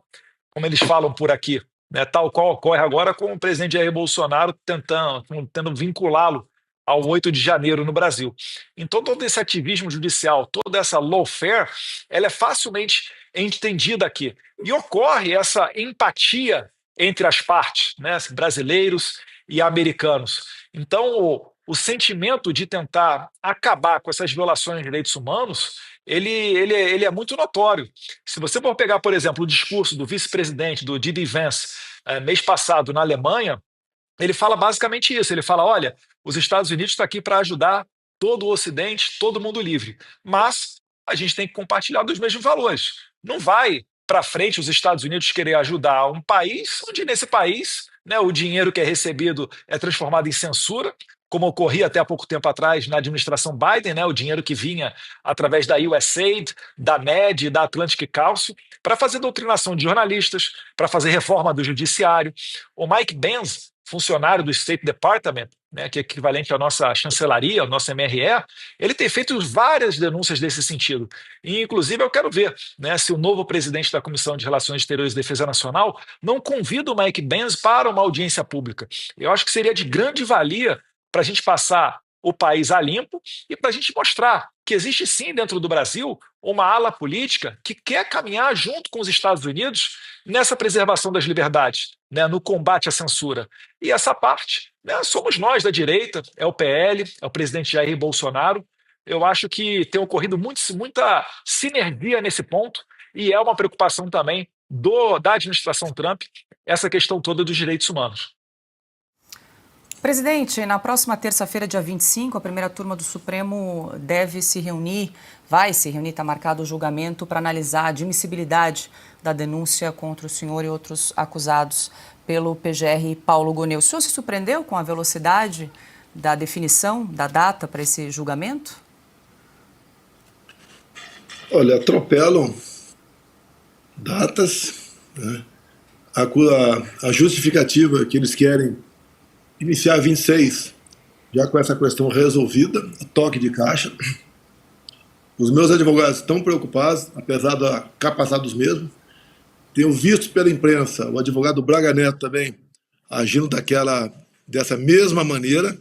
como eles falam por aqui, né, tal qual ocorre agora com o presidente Jair Bolsonaro tentando vinculá-lo ao 8 de janeiro no Brasil. Então, todo esse ativismo judicial, toda essa lawfare, ela é facilmente entendida aqui. E ocorre essa empatia entre as partes, né, brasileiros e americanos. Então, o sentimento de tentar acabar com essas violações de direitos humanos, ele é muito notório. Se você for pegar, por exemplo, o discurso do vice-presidente, do D.D. Vance, mês passado na Alemanha, ele fala basicamente isso. Ele fala, olha, os Estados Unidos estão aqui para ajudar todo o Ocidente, todo mundo livre. Mas a gente tem que compartilhar dos mesmos valores. Não vai para frente os Estados Unidos querer ajudar um país onde, nesse país, né, o dinheiro que é recebido é transformado em censura, como ocorria até há pouco tempo atrás na administração Biden, né, o dinheiro que vinha através da USAID, da MED e da Atlantic Council, para fazer doutrinação de jornalistas, para fazer reforma do judiciário. O Mike Pence, funcionário do State Department, né, que é equivalente à nossa chancelaria, ao nosso MRE, ele tem feito várias denúncias desse sentido. E, inclusive, eu quero ver, né, se o novo presidente da Comissão de Relações Exteriores e Defesa Nacional não convida o Mike Pence para uma audiência pública. Eu acho que seria de grande valia para a gente passar o país a limpo e para a gente mostrar que existe sim dentro do Brasil uma ala política que quer caminhar junto com os Estados Unidos nessa preservação das liberdades, né, no combate à censura. E essa parte, né, somos nós da direita, é o PL, é o presidente Jair Bolsonaro. Eu acho que tem ocorrido muita sinergia nesse ponto e é uma preocupação também da administração Trump essa questão toda dos direitos humanos. Presidente, na próxima terça-feira, dia 25, a primeira turma do Supremo deve se reunir, vai se reunir, está marcado o julgamento para analisar a admissibilidade da denúncia contra o senhor e outros acusados pelo PGR Paulo Goneu. O senhor se surpreendeu com a velocidade da definição da data para esse julgamento? Olha, atropelam datas, né? A justificativa que eles querem iniciar 26, já com essa questão resolvida, toque de caixa. Os meus advogados estão preocupados, apesar da capacidade dos mesmos. Tenho visto pela imprensa o advogado Braga Neto também agindo dessa mesma maneira,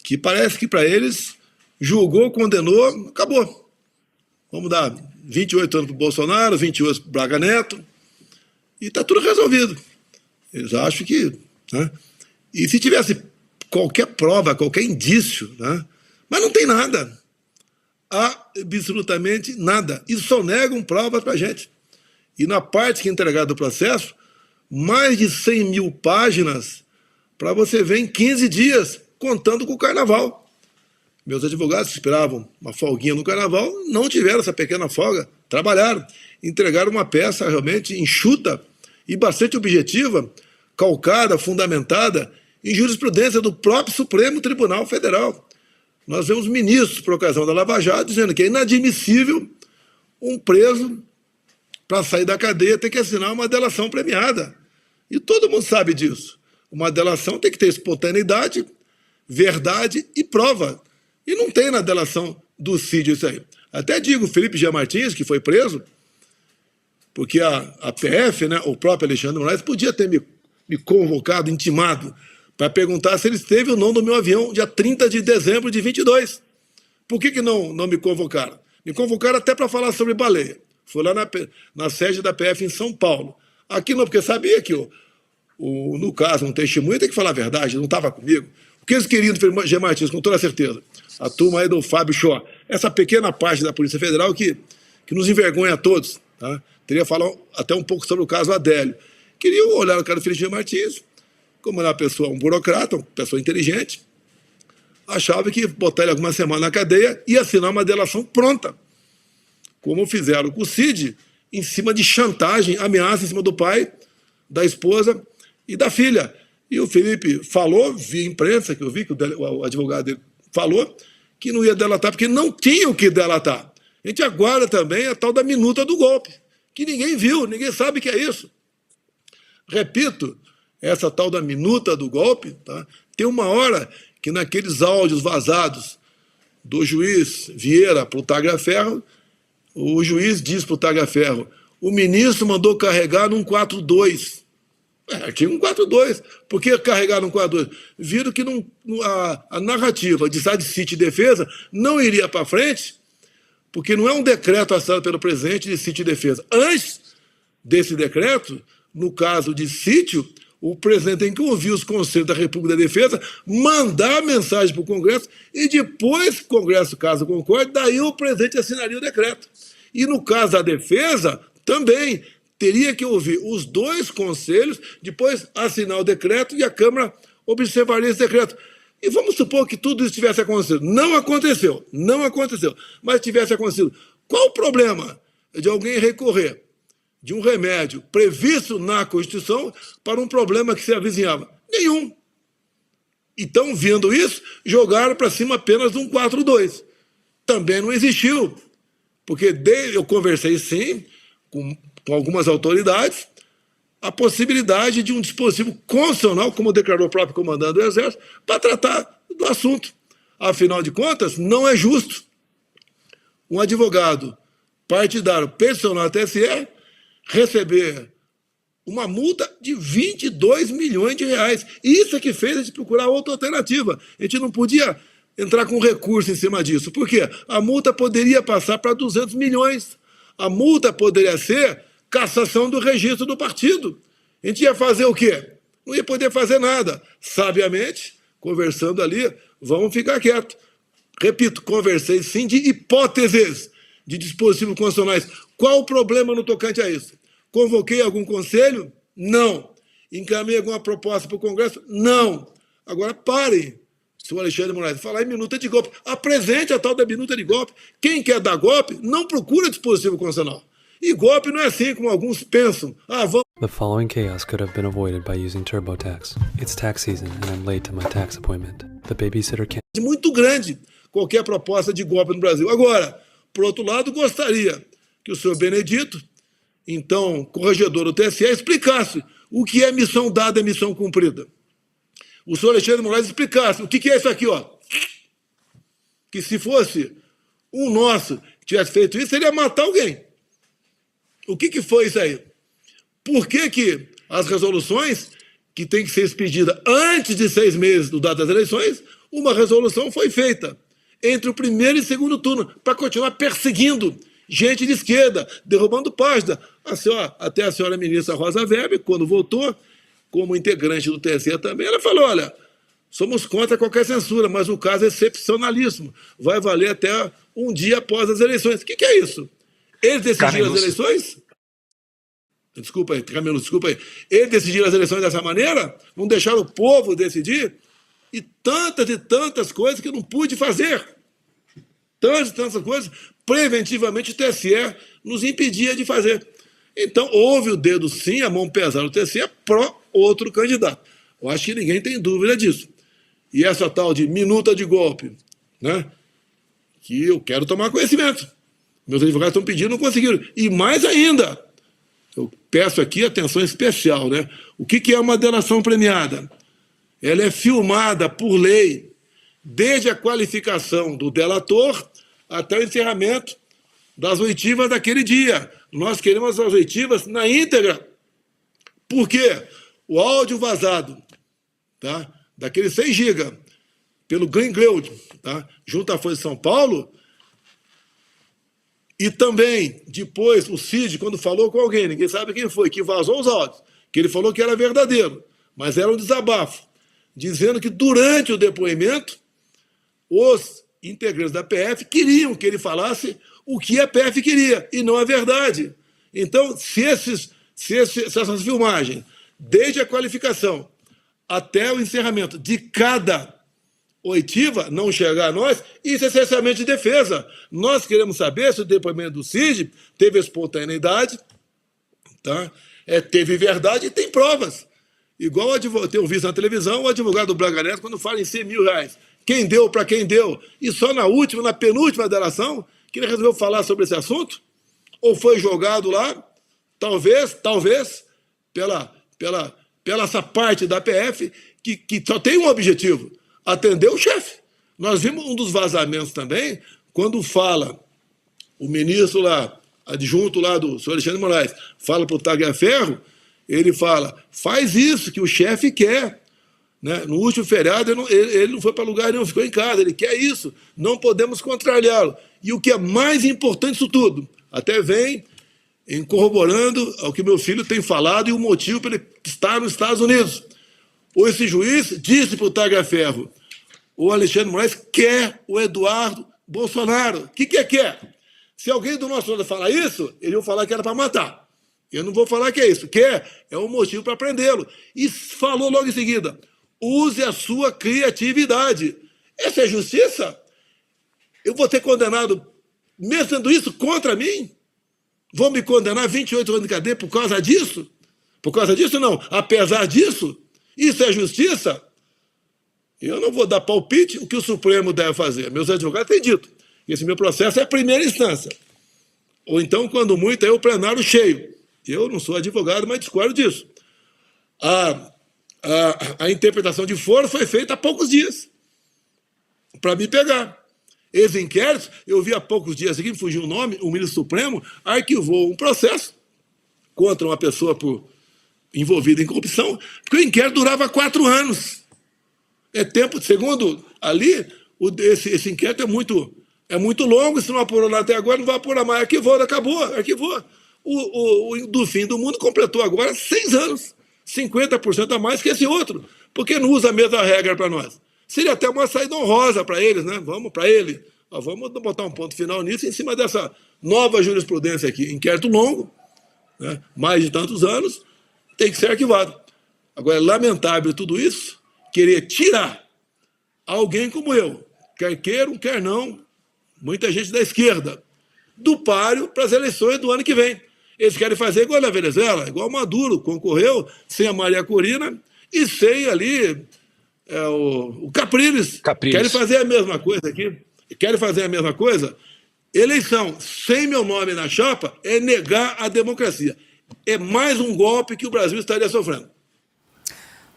que parece que para eles julgou, condenou, acabou. Vamos dar 28 anos para o Bolsonaro, 28 para o Braga Neto, e está tudo resolvido. Eles acham que... né? E se tivesse qualquer prova, qualquer indício, né? Mas não tem nada. Absolutamente nada. E só negam provas para a gente. E na parte que é entregada do processo, mais de 100 mil páginas para você ver em 15 dias, contando com o Carnaval. Meus advogados que esperavam uma folguinha no Carnaval não tiveram essa pequena folga, trabalharam, entregaram uma peça realmente enxuta e bastante objetiva, calcada, fundamentada em jurisprudência do próprio Supremo Tribunal Federal. Nós vemos ministros, por ocasião da Lava Jato, dizendo que é inadmissível um preso, para sair da cadeia, ter que assinar uma delação premiada. E todo mundo sabe disso. Uma delação tem que ter espontaneidade, verdade e prova. E não tem na delação do Cid isso aí. Até digo, Felipe G. Martins, que foi preso, porque a PF, né, o próprio Alexandre de Moraes, podia ter me convocado, intimado, para perguntar se ele esteve ou não no meu avião, dia 30 de dezembro de 22. Por que não me convocaram? Me convocaram até para falar sobre baleia. Foi lá na sede da PF em São Paulo. Aqui não, porque sabia que, no caso, um testemunho tem que falar a verdade, não estava comigo. O que eles queriam do Felipe G. Martins, com toda certeza? A turma aí do Fábio Shaw. Essa pequena parte da Polícia Federal que nos envergonha a todos. Tá? Teria falar até um pouco sobre o caso Adélio. Queriam olhar o cara do Felipe G. Martins, como era uma pessoa, um burocrata, uma pessoa inteligente, achava que botar ele alguma semana na cadeia e assinar uma delação pronta. Como fizeram com o Cid, em cima de chantagem, ameaça em cima do pai, da esposa e da filha. E o Felipe falou, via imprensa, que eu vi que o advogado dele falou, que não ia delatar, porque não tinha o que delatar. A gente aguarda também a tal da minuta do golpe, que ninguém viu, ninguém sabe o que é isso. Repito, essa tal da minuta do golpe, tá? Tem uma hora que naqueles áudios vazados do juiz Vieira para o Tagliaferro, o juiz diz para o Tagliaferro, o ministro mandou carregar num 4-2. Tinha um 4-2. Por que carregar num 4-2? Viram que a narrativa de sítio e defesa não iria para frente, porque não é um decreto assinado pelo presidente de sítio e defesa. Antes desse decreto, no caso de sítio, o presidente tem que ouvir os conselhos da República da Defesa, mandar mensagem para o Congresso e depois, o Congresso, caso concorde, daí o presidente assinaria o decreto. E no caso da defesa, também teria que ouvir os dois conselhos, depois assinar o decreto e a Câmara observaria esse decreto. E vamos supor que tudo isso tivesse acontecido. Não aconteceu, mas tivesse acontecido. Qual o problema de alguém recorrer de um remédio previsto na Constituição para um problema que se avizinhava? Nenhum. Então, vendo isso, jogaram para cima apenas de um 4-2. Também não existiu, porque eu conversei, sim, com algumas autoridades, a possibilidade de um dispositivo constitucional, como declarou o próprio comandante do Exército, para tratar do assunto. Afinal de contas, não é justo um advogado partidário personal TSE receber uma multa de 22 milhões de reais. Isso é que fez a gente procurar outra alternativa. A gente não podia entrar com recurso em cima disso. Por quê? A multa poderia passar para 200 milhões. A multa poderia ser cassação do registro do partido. A gente ia fazer o quê? Não ia poder fazer nada. Sabiamente, conversando ali, vamos ficar quietos. Repito, conversei sim de hipóteses de dispositivos constitucionais. Qual o problema no tocante a isso? Convoquei algum conselho? Não. Encaminhei alguma proposta para o Congresso? Não. Agora parem, senhor Alexandre de Moraes, falar em minuta de golpe. Apresente a tal da minuta de golpe. Quem quer dar golpe não procura dispositivo constitucional. E golpe não é assim como alguns pensam. Vamos... The following chaos could have been avoided by using TurboTax. It's tax season and I'm late to my tax appointment. The babysitter can't... Muito grande qualquer proposta de golpe no Brasil. Agora, por outro lado, gostaria que o senhor Benedito, então corregedor do TSE, explicasse o que é missão dada e missão cumprida. O senhor Alexandre de Moraes explicasse o que é isso aqui, ó. Que se fosse um nosso que tivesse feito isso, ele ia matar alguém. O que foi isso aí? Por que as resoluções, que têm que ser expedidas antes de 6 meses do data das eleições, uma resolução foi feita entre o primeiro e segundo turno, para continuar perseguindo gente de esquerda, derrubando página. Até a senhora ministra Rosa Weber, quando voltou, como integrante do TSE também, ela falou, olha, somos contra qualquer censura, mas o caso é excepcionalíssimo, vai valer até um dia após as eleições. O que é isso? Eles decidiram as eleições? Desculpa aí, Camilo, desculpa aí. Eles decidiram as eleições dessa maneira? Não deixaram o povo decidir? E tantas coisas que eu não pude fazer. Tantas coisas, preventivamente o TSE nos impedia de fazer. Então, houve o dedo sim, a mão pesada do TSE pró outro candidato. Eu acho que ninguém tem dúvida disso. E essa tal de minuta de golpe, né, que eu quero tomar conhecimento. Meus advogados estão pedindo, não conseguiram. E mais ainda, eu peço aqui atenção especial, né? O que é uma delação premiada? Ela é filmada por lei, desde a qualificação do delator até o encerramento das oitivas daquele dia. Nós queremos as oitivas na íntegra. Por quê? O áudio vazado, tá, daqueles 6 GB, pelo Glenn Greude, tá, junto à Folha de São Paulo, e também, depois, o Cid, quando falou com alguém, ninguém sabe quem foi, que vazou os áudios, que ele falou que era verdadeiro, mas era um desabafo, dizendo que durante o depoimento, os integrantes da PF queriam que ele falasse o que a PF queria, e não a verdade. Então, se essas filmagens, desde a qualificação até o encerramento de cada oitiva não chegar a nós, isso é essencialmente defesa. Nós queremos saber se o depoimento do Cid teve espontaneidade, tá? Teve verdade e tem provas. Igual eu tenho visto na televisão o advogado do Braga Neto quando fala em R$100 mil. Quem deu, para quem deu. E só na penúltima delação, que ele resolveu falar sobre esse assunto? Ou foi jogado lá, talvez, pela essa parte da PF, que só tem um objetivo, atender o chefe. Nós vimos um dos vazamentos também, quando fala o ministro lá, adjunto lá do senhor Alexandre de Moraes, fala para o Tagliaferro, ele fala, faz isso que o chefe quer. Né? No último feriado, ele não foi para lugar nenhum, ficou em casa, ele quer isso, não podemos contrariá-lo. E o que é mais importante disso tudo, até vem corroborando ao que meu filho tem falado e o motivo para ele estar nos Estados Unidos. Ou esse juiz disse para o Tagliaferro, o Alexandre de Moraes quer o Eduardo Bolsonaro. O que quer? Se alguém do nosso lado falar isso, eles vão falar que era para matar. Eu não vou falar que é isso. Quer é um motivo para prendê-lo. E falou logo em seguida, use a sua criatividade. Essa é justiça? Eu vou ser condenado, mesmo sendo isso, contra mim? Vão me condenar a 28 anos de cadeia por causa disso? Por causa disso, não. Apesar disso, isso é justiça? Eu não vou dar palpite o que o Supremo deve fazer. Meus advogados têm dito que esse meu processo é a primeira instância. Ou então, quando muito, é o plenário cheio. Eu não sou advogado, mas discordo disso. A interpretação de foro foi feita há poucos dias para me pegar. Esses inquéritos, eu vi há poucos dias aqui, me fugiu o nome, o ministro Supremo arquivou um processo contra uma pessoa envolvida em corrupção, porque o inquérito durava 4 anos. É tempo, segundo ali, esse inquérito é muito longo, se não apurou nada até agora, não vai apurar mais. Arquivou. Do fim do mundo completou agora 6 anos, 50% a mais que esse outro, porque não usa a mesma regra para nós. Seria até uma saída honrosa para eles, né? Vamos botar um ponto final nisso, em cima dessa nova jurisprudência aqui. Inquérito longo, né? Mais de tantos anos, tem que ser arquivado. Agora, é lamentável tudo isso, querer tirar alguém como eu, quer queiram, quer não, muita gente da esquerda, do páreo para as eleições do ano que vem. Eles querem fazer igual na Venezuela, igual Maduro concorreu, sem a Maria Corina e sem ali o Capriles. Querem fazer a mesma coisa aqui. Querem fazer a mesma coisa. Eleição sem meu nome na chapa é negar a democracia. É mais um golpe que o Brasil estaria sofrendo.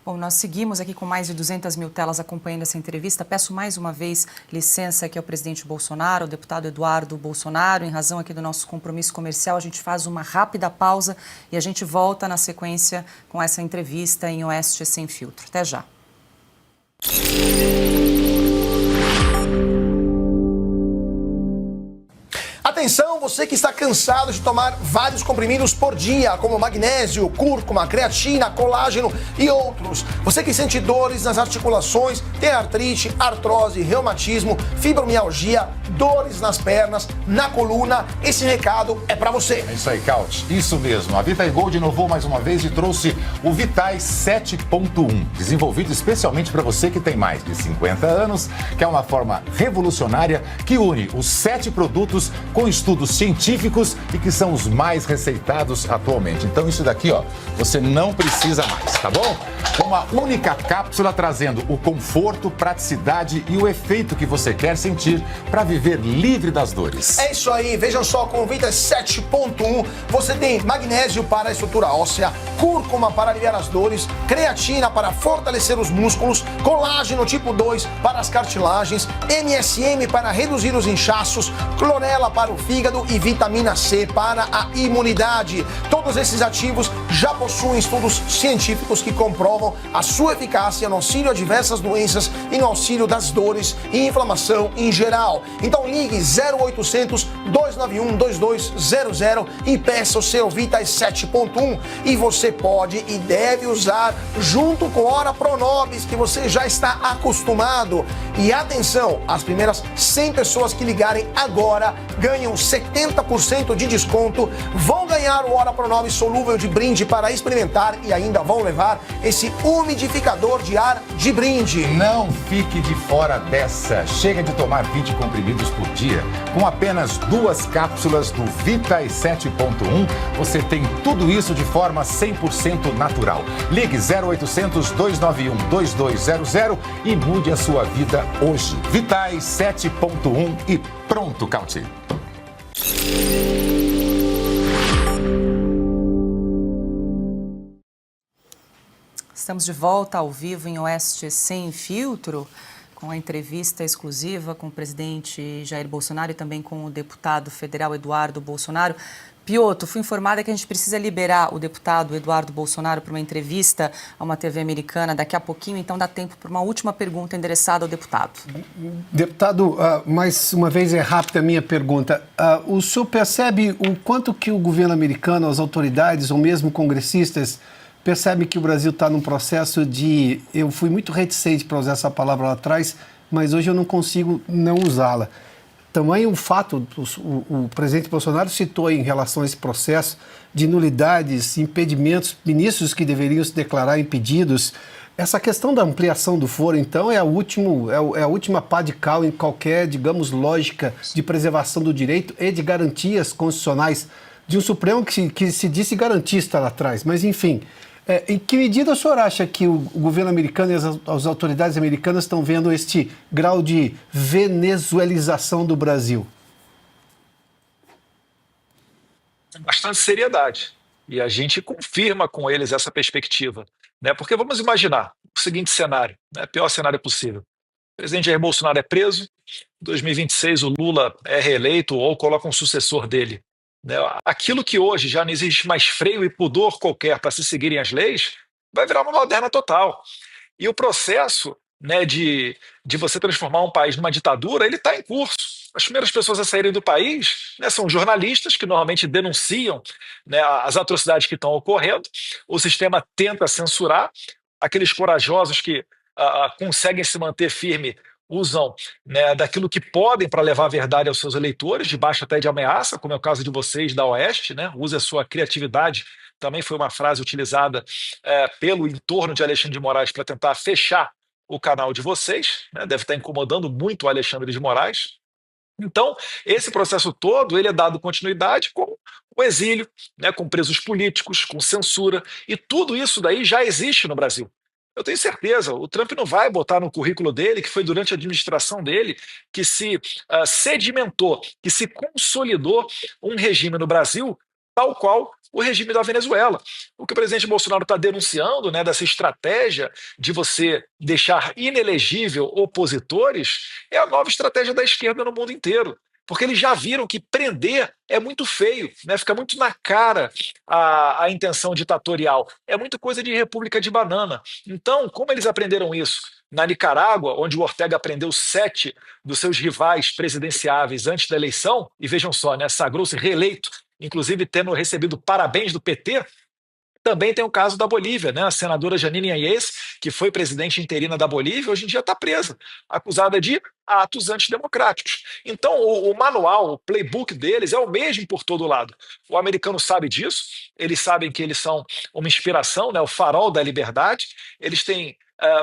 Bom, nós seguimos aqui com mais de 200 mil telas acompanhando essa entrevista. Peço mais uma vez licença aqui ao presidente Bolsonaro, ao deputado Eduardo Bolsonaro. Em razão aqui do nosso compromisso comercial, a gente faz uma rápida pausa e a gente volta na sequência com essa entrevista em Oeste Sem Filtro. Até já. Atenção, você que está cansado de tomar vários comprimidos por dia, como magnésio, cúrcuma, creatina, colágeno e outros. Você que sente dores nas articulações, tem artrite, artrose, reumatismo, fibromialgia, dores nas pernas, na coluna, esse recado é pra você. É isso aí, Caut. Isso mesmo. A Vitae Gold inovou mais uma vez e trouxe o Vitais 7.1, desenvolvido especialmente para você que tem mais de 50 anos, que é uma forma revolucionária que une os 7 produtos com estudos científicos e que são os mais receitados atualmente. Então isso daqui, ó, você não precisa mais, tá bom? Uma única cápsula trazendo o conforto, praticidade e o efeito que você quer sentir para viver livre das dores. É isso aí, vejam só, com o Vitas 7.1 você tem magnésio para a estrutura óssea, cúrcuma para aliviar as dores, creatina para fortalecer os músculos, colágeno tipo 2 para as cartilagens, MSM para reduzir os inchaços, clorela para o fígado e vitamina C para a imunidade. Todos esses ativos já possuem estudos científicos que comprovam a sua eficácia no auxílio a diversas doenças e no auxílio das dores e inflamação em geral. Então ligue 0800 291 2200 e peça o seu Vitas 7.1 e você pode e deve usar junto com Ora Pronobis, que você já está acostumado. E atenção, as primeiras 100 pessoas que ligarem agora ganham 70% de desconto, vão ganhar o Ora Pronobis solúvel de brinde para experimentar e ainda vão levar esse umidificador de ar de brinde. Não fique de fora dessa. Chega de tomar 20 comprimidos por dia. Com apenas 2 cápsulas do Vitas 7.1, você tem tudo isso de forma 100% natural. Ligue 0800 291 2200 e mude a sua vida hoje. Vitas 7.1 e pronto, Cauti. Estamos de volta ao vivo em Oeste Sem Filtro, com a entrevista exclusiva com o presidente Jair Bolsonaro e também com o deputado federal Eduardo Bolsonaro. Piotr, fui informada que a gente precisa liberar o deputado Eduardo Bolsonaro para uma entrevista a uma TV americana daqui a pouquinho, então dá tempo para uma última pergunta endereçada ao deputado. Deputado, mais uma vez é rápida a minha pergunta. O senhor percebe o quanto que o governo americano, as autoridades ou mesmo congressistas percebem que o Brasil está num processo de... Eu fui muito reticente para usar essa palavra lá atrás, mas hoje eu não consigo não usá-la. Também o fato, o presidente Bolsonaro citou em relação a esse processo de nulidades, impedimentos, ministros que deveriam se declarar impedidos. Essa questão da ampliação do foro, então, é a última pá de cal em qualquer, digamos, lógica de preservação do direito e de garantias constitucionais de um Supremo que se disse garantista lá atrás. Mas, enfim, em que medida o senhor acha que o governo americano e as autoridades americanas estão vendo este grau de venezuelização do Brasil? Bastante seriedade. E a gente confirma com eles essa perspectiva, né? Porque vamos imaginar o seguinte cenário, né? Pior cenário possível. O presidente Jair Bolsonaro é preso, em 2026 o Lula é reeleito ou coloca um sucessor dele. Né? Aquilo que hoje já não existe mais freio e pudor qualquer para se seguirem as leis, vai virar uma moderna total. E o processo, né, de você transformar um país numa ditadura, ele está em curso. As primeiras pessoas a saírem do país, né, são jornalistas que normalmente denunciam, né, as atrocidades que estão ocorrendo. O sistema tenta censurar. Aqueles corajosos que conseguem se manter firme usam, né, daquilo que podem para levar a verdade aos seus eleitores, debaixo até de ameaça, como é o caso de vocês da Oeste, né? Use a sua criatividade. Também foi uma frase utilizada pelo entorno de Alexandre de Moraes para tentar fechar o canal de vocês, né? Deve estar incomodando muito o Alexandre de Moraes. Então, esse processo todo ele é dado continuidade com o exílio, né, com presos políticos, com censura, e tudo isso daí já existe no Brasil. Eu tenho certeza, o Trump não vai botar no currículo dele que foi durante a administração dele que se sedimentou, que se consolidou um regime no Brasil tal qual o regime da Venezuela. O que o presidente Bolsonaro está denunciando, né, dessa estratégia de você deixar inelegível opositores, é a nova estratégia da esquerda no mundo inteiro. Porque eles já viram que prender é muito feio, né? Fica muito na cara a intenção ditatorial. É muito coisa de república de banana. Então, como eles aprenderam isso? Na Nicarágua, onde o Ortega prendeu 7 dos seus rivais presidenciáveis antes da eleição, e vejam só, né, sagrou-se reeleito, inclusive tendo recebido parabéns do PT. Também tem o caso da Bolívia, né? A senadora Janine Áñez, que foi presidente interina da Bolívia, hoje em dia está presa, acusada de atos antidemocráticos. Então, o manual, o playbook deles é o mesmo por todo lado. O americano sabe disso, eles sabem que eles são uma inspiração, né? O farol da liberdade, eles têm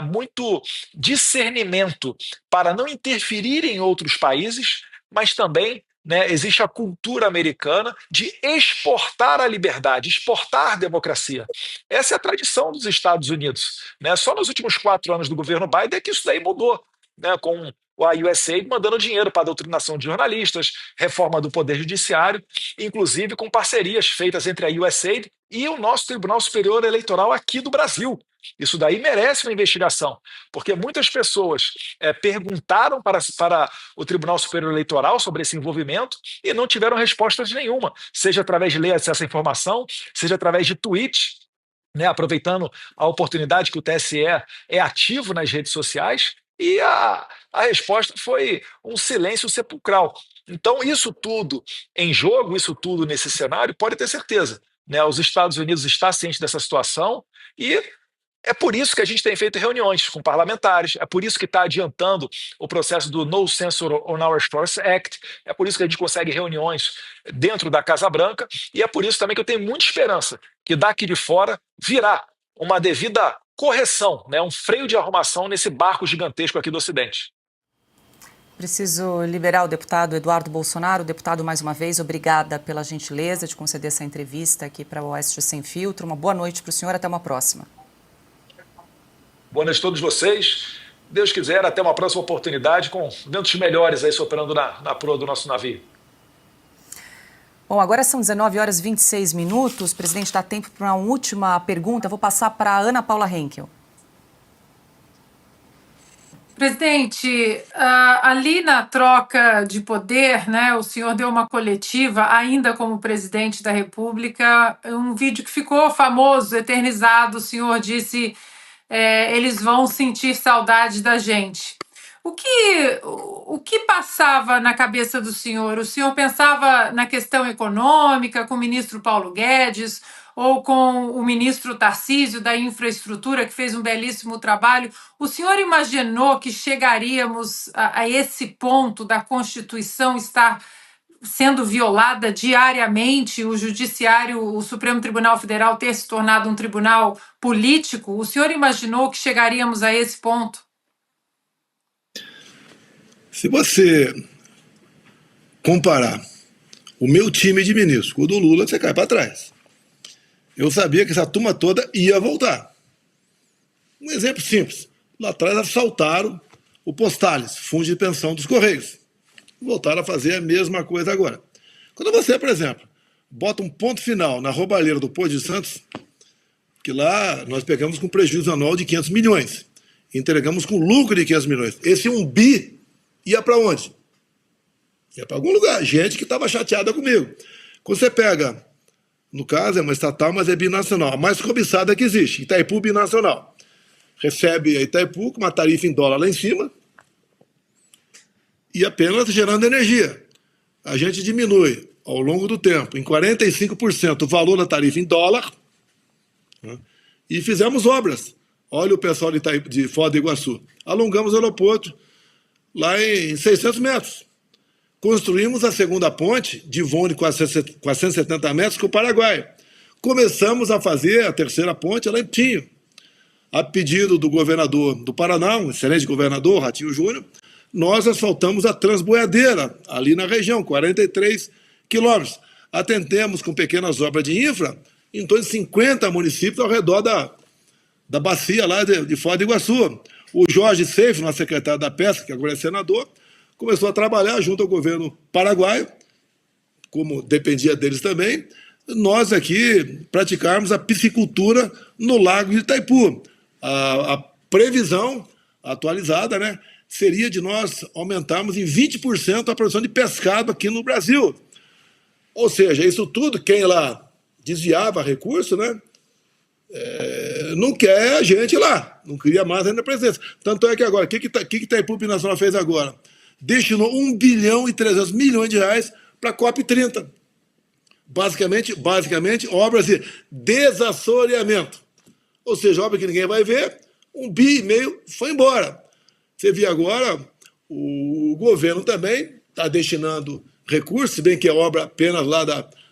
muito discernimento para não interferir em outros países, mas também, né, existe a cultura americana de exportar a liberdade, exportar a democracia. Essa é a tradição dos Estados Unidos, né? Só nos últimos 4 anos do governo Biden é que isso daí mudou, né, com a USAID mandando dinheiro para a doutrinação de jornalistas, reforma do Poder Judiciário, inclusive com parcerias feitas entre a USAID e o nosso Tribunal Superior Eleitoral aqui do Brasil. Isso daí merece uma investigação, porque muitas pessoas perguntaram para o Tribunal Superior Eleitoral sobre esse envolvimento e não tiveram respostas nenhuma, seja através de lei de acesso à informação, seja através de tweet, né, aproveitando a oportunidade que o TSE é ativo nas redes sociais, e a resposta foi um silêncio sepulcral. Então, isso tudo em jogo, isso tudo nesse cenário, pode ter certeza, né, os Estados Unidos está ciente dessa situação e é por isso que a gente tem feito reuniões com parlamentares, é por isso que está adiantando o processo do No Censure on Our Shores Act, é por isso que a gente consegue reuniões dentro da Casa Branca, e é por isso também que eu tenho muita esperança que daqui de fora virá uma devida correção, né, um freio de arrumação nesse barco gigantesco aqui do Ocidente. Preciso liberar o deputado Eduardo Bolsonaro. Deputado, mais uma vez, obrigada pela gentileza de conceder essa entrevista aqui para o Oeste Sem Filtro. Uma boa noite para o senhor, até uma próxima. Boa noite a todos vocês. Deus quiser, até uma próxima oportunidade com ventos melhores aí soprando na proa do nosso navio. Bom, agora são 19h26. Presidente, dá tempo para uma última pergunta. Vou passar para a Ana Paula Henkel. Presidente, ali na troca de poder, né, o senhor deu uma coletiva, ainda como presidente da República, um vídeo que ficou famoso, eternizado. O senhor disse: eles vão sentir saudade da gente. O que passava na cabeça do senhor? O senhor pensava na questão econômica com o ministro Paulo Guedes ou com o ministro Tarcísio da Infraestrutura, que fez um belíssimo trabalho? O senhor imaginou que chegaríamos a esse ponto da Constituição estar sendo violada diariamente, o Judiciário, o Supremo Tribunal Federal ter se tornado um tribunal político? O senhor imaginou que chegaríamos a esse ponto? Se você comparar o meu time de ministros com o do Lula, você cai para trás. Eu sabia que essa turma toda ia voltar. Um exemplo simples. Lá atrás assaltaram o Postales, fundo de pensão dos Correios. Voltaram a fazer a mesma coisa agora. Quando você, por exemplo, bota um ponto final na roubalheira do Porto de Santos, que lá nós pegamos com prejuízo anual de 500 milhões, entregamos com lucro de 500 milhões. Esse 1 bi ia para onde? Ia para algum lugar. Gente que estava chateada comigo. Quando você pega, no caso é uma estatal, mas é binacional, a mais cobiçada que existe, Itaipu Binacional. Recebe a Itaipu com uma tarifa em dólar lá em cima e apenas gerando energia. A gente diminui ao longo do tempo em 45% o valor da tarifa em dólar, né, e fizemos obras. Olha o pessoal de Foz do Iguaçu. Alongamos o aeroporto lá em 600 metros. Construímos a segunda ponte de voo de 470 metros com o Paraguai. Começamos a fazer a terceira ponte lá em Pinho. a pedido do governador do Paraná, um excelente governador, Ratinho Júnior, nós asfaltamos a Transboiadeira, ali na região, 43 quilômetros. Atendemos com pequenas obras de infra em torno de 50 municípios ao redor da bacia lá de Foz do Iguaçu. O Jorge Seif, nosso secretário da Pesca, que agora é senador, começou a trabalhar junto ao governo paraguaio, como dependia deles também, nós aqui praticarmos a piscicultura no Lago de Itaipu. A previsão atualizada, né, seria de nós aumentarmos em 20% a produção de pescado aqui no Brasil. Ou seja, isso tudo, quem lá desviava recurso, né, não quer a gente lá, não queria mais ainda a presença. Tanto é que agora, o que Itaipu Binacional fez agora? Destinou 1 bilhão e 300 milhões de reais para a COP30. Basicamente, obras de desassoreamento. Ou seja, obra que ninguém vai ver, 1,5 bilhão foi embora. Você viu agora, o governo também está destinando recursos, se bem que é obra apenas lá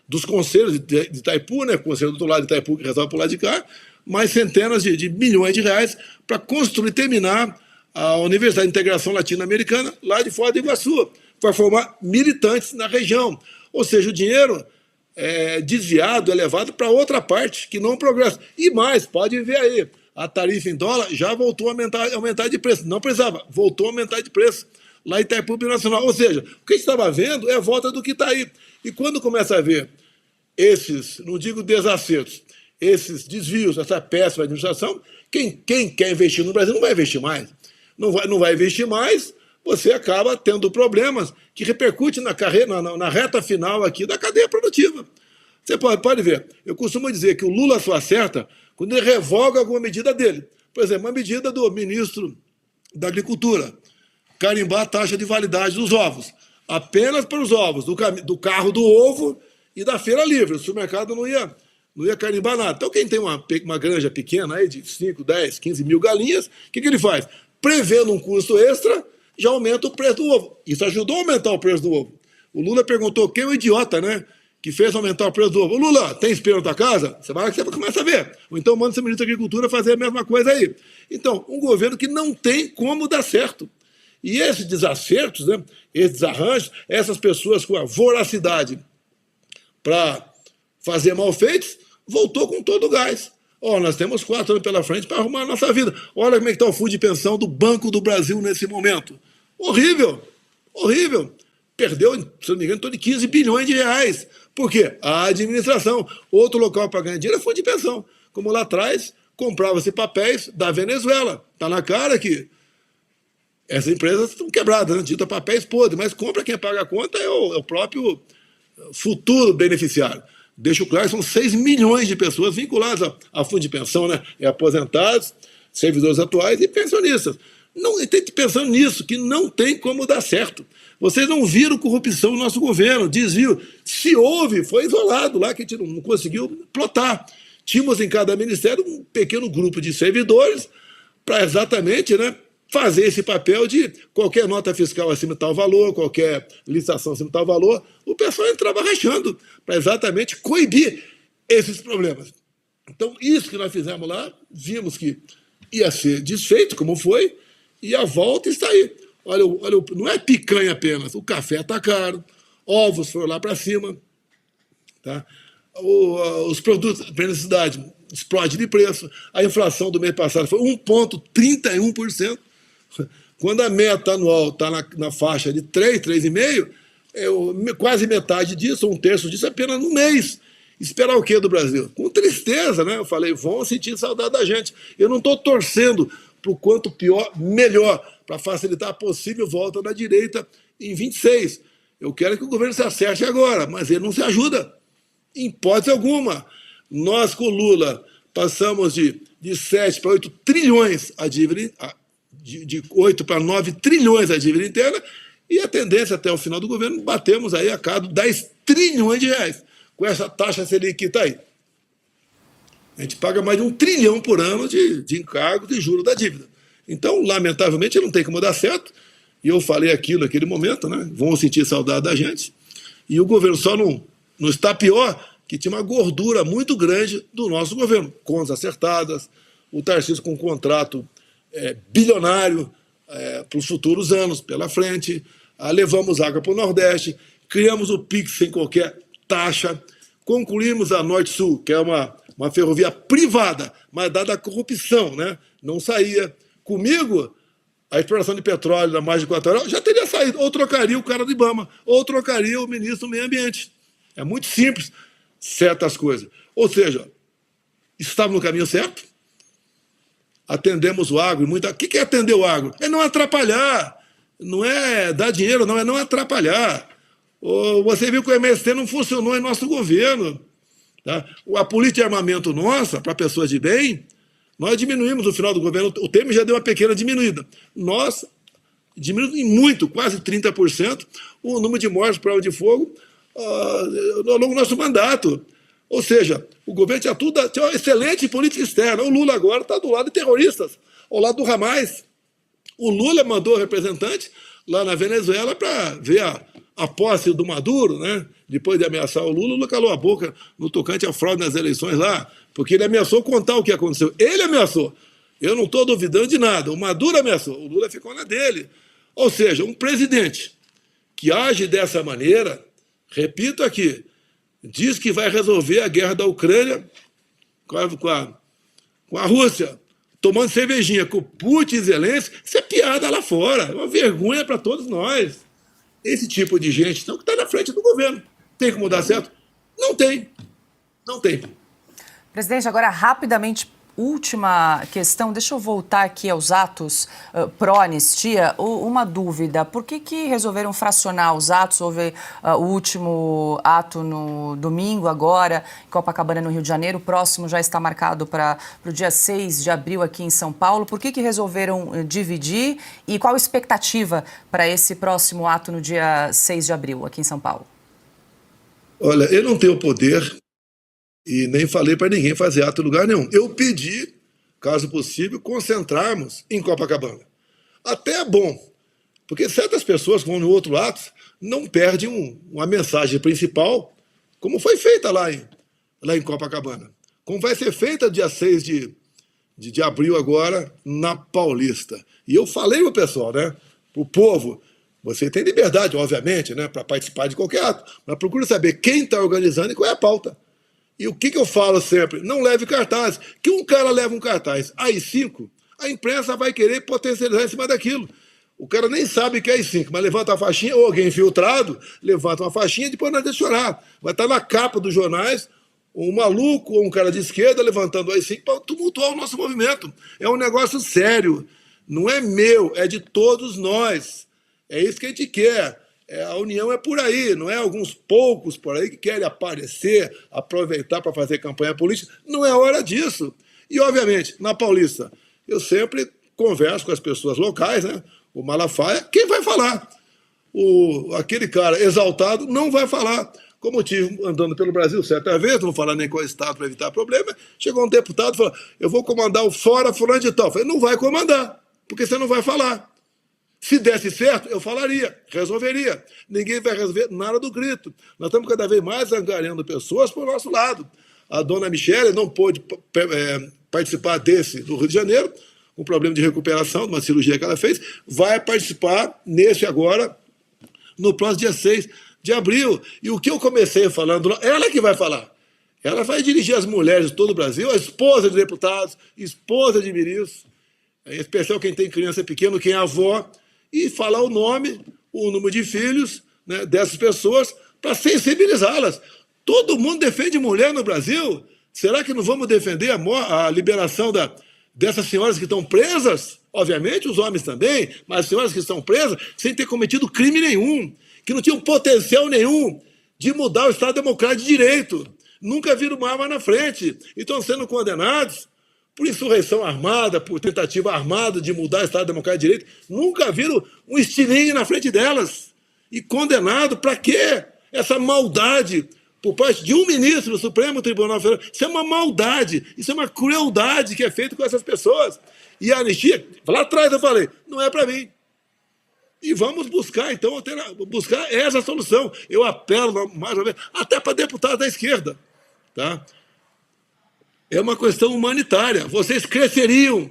dos conselhos de Itaipu, né? O conselho do outro lado de Itaipu que resolve por lá de cá, mais centenas de milhões de reais para construir e terminar a Universidade de Integração Latino-Americana lá de Foz do Iguaçu, para formar militantes na região. Ou seja, o dinheiro desviado, é levado para outra parte, que não progressa. E mais, pode ver aí, a tarifa em dólar já voltou a aumentar de preço. Não precisava, voltou a aumentar de preço lá em Itaipu Binacional. Ou seja, o que a gente estava vendo é a volta do que está aí. E quando começa a ver esses, não digo desacertos, esses desvios, essa péssima administração, quem quer investir no Brasil não vai investir mais. Não vai investir mais, você acaba tendo problemas que repercutem na reta final aqui da cadeia produtiva. Você pode ver, eu costumo dizer que o Lula só acerta quando ele revoga alguma medida dele. Por exemplo, uma medida do ministro da Agricultura, carimbar a taxa de validade dos ovos. Apenas para os ovos, do carro do ovo e da feira livre. O supermercado não ia carimbar nada. Então, quem tem uma granja pequena aí de 5, 10, 15 mil galinhas, o que ele faz? Prevendo um custo extra, já aumenta o preço do ovo. Isso ajudou a aumentar o preço do ovo. O Lula perguntou quem é o idiota, né, que fez aumentar o preço do ovo. Ô, Lula, tem espelho na tua casa? Você vai lá que você começa a ver. Ou então manda o seu ministro da Agricultura fazer a mesma coisa aí. Então, um governo que não tem como dar certo. E esses desacertos, né, esses desarranjos, essas pessoas com a voracidade para fazer mal feitos, voltou com todo o gás. Nós temos 4 anos pela frente para arrumar a nossa vida. Olha como é que está o fundo de pensão do Banco do Brasil nesse momento. Horrível, horrível. Perdeu, se não me engano, em torno de 15 bilhões de reais. Por quê? A administração. Outro local para ganhar dinheiro é fundo de pensão. Como lá atrás, comprava-se papéis da Venezuela. Está na cara que essas empresas estão quebradas, né? Dita papéis podres, mas compra quem paga a conta é o próprio futuro beneficiário. Deixo claro, são 6 milhões de pessoas vinculadas a fundo de pensão, né? Aposentados, servidores atuais e pensionistas. Não tem que pensar nisso, que não tem como dar certo. Vocês não viram corrupção no nosso governo, desvio. Se houve, foi isolado lá, que a gente não conseguiu plotar. Tínhamos em cada ministério um pequeno grupo de servidores para exatamente, né, fazer esse papel de qualquer nota fiscal acima de tal valor, qualquer licitação acima de tal valor, o pessoal entrava rachando para exatamente coibir esses problemas. Então, isso que nós fizemos lá, vimos que ia ser desfeito, como foi, e a volta está aí. Olha, não é picanha apenas, o café está caro, ovos foram lá para cima, tá? Os produtos de necessidade explodem de preço, a inflação do mês passado foi 1,31%, quando a meta anual está na faixa de 3, 3,5%, quase metade disso, 1/3 disso, apenas no mês. Esperar o quê do Brasil? Com tristeza, né? Eu falei, vão sentir saudade da gente. Eu não estou torcendo para o quanto pior, melhor, para facilitar a possível volta da direita em 26. Eu quero que o governo se acerte agora, mas ele não se ajuda, em hipótese alguma. Nós, com o Lula, passamos de 7 para 8 trilhões a dívida, de 8 para 9 trilhões a dívida interna, e a tendência até o final do governo, batemos aí a cada 10 trilhões de reais, com essa taxa Selic que está aí. A gente paga mais de 1 trilhão por ano de encargo de juros da dívida. Então, lamentavelmente, não tem como dar certo, e eu falei aquilo naquele momento, né? Vão sentir saudade da gente, e o governo só não está pior, que tinha uma gordura muito grande do nosso governo, contas acertadas, o Tarcísio com um contrato bilionário para os futuros anos pela frente, levamos água para o Nordeste, criamos o PIX sem qualquer taxa, concluímos a Norte-Sul, que é uma ferrovia privada, mas dada a corrupção, né? Não saía. Comigo, a exploração de petróleo na margem equatorial já teria saído. Ou trocaria o cara do IBAMA, ou trocaria o ministro do Meio Ambiente. É muito simples certas coisas. Ou seja, estava no caminho certo, atendemos o agro. O que é atender o agro? É não atrapalhar. Não é dar dinheiro, não, é não atrapalhar. Você viu que o MST não funcionou em nosso governo. Tá? A política de armamento nossa, para pessoas de bem, nós diminuímos no final do governo, o Temer já deu uma pequena diminuída. Nós diminuímos muito, quase 30%, o número de mortes por arma de fogo ao longo do nosso mandato. Ou seja, o governo tinha uma excelente política externa. O Lula agora está do lado de terroristas, ao lado do Hamas. O Lula mandou representante lá na Venezuela para ver a posse do Maduro, né? Depois de ameaçar o Lula calou a boca no tocante à fraude nas eleições lá, porque ele ameaçou contar o que aconteceu. Ele ameaçou. Eu não estou duvidando de nada. O Maduro ameaçou. O Lula ficou na dele. Ou seja, um presidente que age dessa maneira, repito aqui, diz que vai resolver a guerra da Ucrânia com a Rússia, tomando cervejinha com Putin e Zelensky, isso é piada lá fora, é uma vergonha para todos nós. Esse tipo de gente então, que está na frente do governo. Tem como dar certo? Não tem. Não tem. Presidente, agora rapidamente, última questão. Deixa eu voltar aqui aos atos pró-anistia. Uma dúvida. Por que resolveram fracionar os atos? Houve o último ato no domingo, agora, em Copacabana, no Rio de Janeiro. O próximo já está marcado para o dia 6 de abril aqui em São Paulo. Por que resolveram dividir? E qual a expectativa para esse próximo ato no dia 6 de abril aqui em São Paulo? Olha, eu não tenho poder e nem falei para ninguém fazer ato em lugar nenhum. Eu pedi, caso possível, concentrarmos em Copacabana. Até é bom, porque certas pessoas que vão no outro ato não perdem uma mensagem principal, como foi feita lá em Copacabana. Como vai ser feita dia 6 de abril agora na Paulista. E eu falei para o pessoal, né, para o povo, você tem liberdade, obviamente, né, para participar de qualquer ato, mas procure saber quem está organizando e qual é a pauta. E o que eu falo sempre? Não leve cartaz. Que um cara leva um cartaz AI-5, a imprensa vai querer potencializar em cima daquilo. O cara nem sabe que é AI-5, mas levanta a faixinha, ou alguém infiltrado, levanta uma faixinha e depois não deixa chorar. Vai estar na capa dos jornais um maluco ou um cara de esquerda levantando o AI-5 para tumultuar o nosso movimento. É um negócio sério. Não é meu, é de todos nós. É isso que a gente quer. A união é por aí, não é alguns poucos por aí que querem aparecer, aproveitar para fazer campanha política. Não é hora disso. E, obviamente, na Paulista, eu sempre converso com as pessoas locais, né? O Malafaia, quem vai falar? Aquele cara exaltado não vai falar. Como eu tive andando pelo Brasil certa vez, não vou falar nem qual estado para evitar problema, chegou um deputado e falou, eu vou comandar o Fora Fulano de Tal. Eu falei, não vai comandar, porque você não vai falar. Se desse certo, eu falaria, resolveria. Ninguém vai resolver nada do grito. Nós estamos cada vez mais angariando pessoas para o nosso lado. A dona Michele não pôde participar desse do Rio de Janeiro, com problema de recuperação, de uma cirurgia que ela fez, vai participar nesse agora, no próximo dia 6 de abril. E o que eu comecei falando, ela que vai falar. Ela vai dirigir as mulheres de todo o Brasil, a esposa de deputados, esposa de ministros, em especial quem tem criança pequena, quem é avó, e falar o nome, o número de filhos, né, dessas pessoas, para sensibilizá-las. Todo mundo defende mulher no Brasil. Será que não vamos defender a liberação dessas senhoras que estão presas? Obviamente, os homens também, mas as senhoras que estão presas sem ter cometido crime nenhum, que não tinham potencial nenhum de mudar o Estado Democrático de Direito. Nunca viram uma arma na frente e estão sendo condenados por insurreição armada, por tentativa armada de mudar o Estado Democrático de Direito, nunca viram um estilingue na frente delas. E condenado para quê? Essa maldade por parte de um ministro do Supremo Tribunal Federal. Isso é uma maldade, isso é uma crueldade que é feita com essas pessoas. E a anistia, lá atrás eu falei, não é para mim. E vamos buscar, então, buscar essa solução. Eu apelo, mais uma vez, até para deputados da esquerda. Tá? é uma questão humanitária. Vocês cresceriam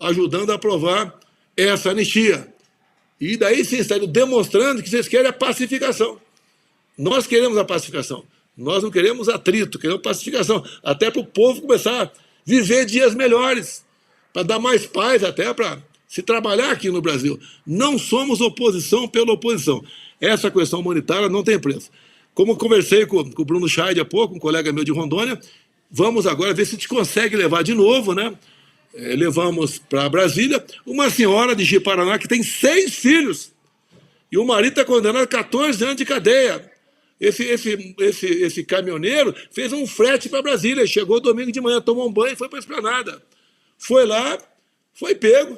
ajudando a aprovar essa anistia. E daí vocês estariam demonstrando que vocês querem a pacificação. Nós queremos a pacificação. Nós não queremos atrito, queremos pacificação. Até para o povo começar a viver dias melhores, para dar mais paz até para se trabalhar aqui no Brasil. Não somos oposição pela oposição. Essa questão humanitária não tem preço. Como eu conversei com o Bruno Scheid há pouco, um colega meu de Rondônia, vamos agora ver se a gente consegue levar de novo, né? Levamos para Brasília uma senhora de Ji-Paraná que tem 6 filhos. E o marido está condenado a 14 anos de cadeia. Esse caminhoneiro fez um frete para Brasília, chegou domingo de manhã, tomou um banho e foi para a Esplanada. Foi lá, foi pego,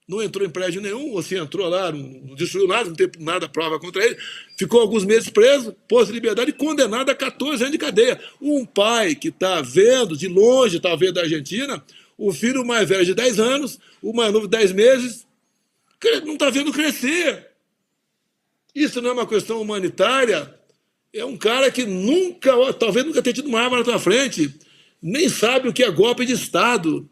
não entrou em prédio nenhum, ou se entrou lá, não destruiu nada, não teve nada prova contra ele, ficou alguns meses preso, pôs em liberdade e condenado a 14 anos de cadeia. Um pai que está vendo de longe, está vendo da Argentina, o filho mais velho de 10 anos, o mais novo de 10 meses, não está vendo crescer. Isso não é uma questão humanitária? É um cara que talvez nunca tenha tido uma arma na tua frente, nem sabe o que é golpe de Estado,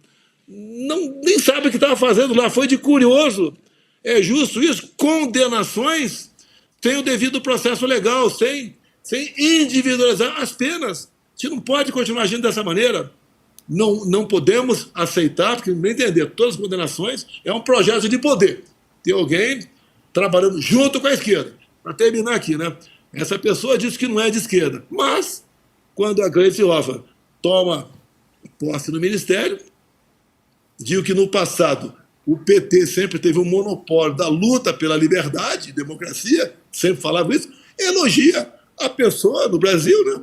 nem sabe o que estava fazendo lá, foi de curioso. É justo isso? Condenações sem o devido processo legal, sem individualizar as penas. A gente não pode continuar agindo dessa maneira. Não podemos aceitar, porque não entender, todas as condenações é um projeto de poder. Tem alguém trabalhando junto com a esquerda. Para terminar aqui, né? Essa pessoa disse que não é de esquerda, mas quando a Gleice Hoffmann toma posse no ministério, digo que no passado o PT sempre teve um monopólio da luta pela liberdade e democracia, sempre falava isso, elogia a pessoa no Brasil, né?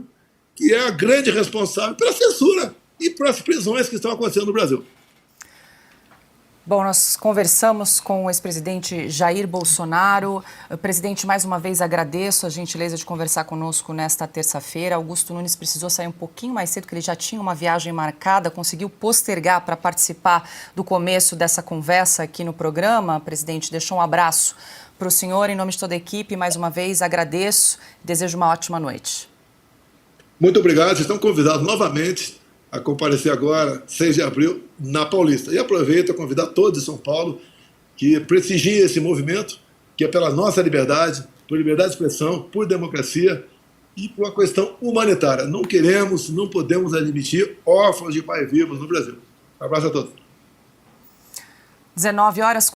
Que é a grande responsável pela censura e pelas prisões que estão acontecendo no Brasil. Bom, nós conversamos com o ex-presidente Jair Bolsonaro. Presidente, mais uma vez agradeço a gentileza de conversar conosco nesta terça-feira. Augusto Nunes precisou sair um pouquinho mais cedo, porque ele já tinha uma viagem marcada, conseguiu postergar para participar do começo dessa conversa aqui no programa. Presidente, deixou um abraço para o senhor, em nome de toda a equipe. Mais uma vez, agradeço e desejo uma ótima noite. Muito obrigado. Vocês estão convidados novamente a comparecer agora, 6 de abril, na Paulista. E aproveito a convidar todos de São Paulo que prestigiem esse movimento, que é pela nossa liberdade, por liberdade de expressão, por democracia e por uma questão humanitária. Não queremos, não podemos admitir órfãos de pais vivos no Brasil. Um abraço a todos. 19 horas.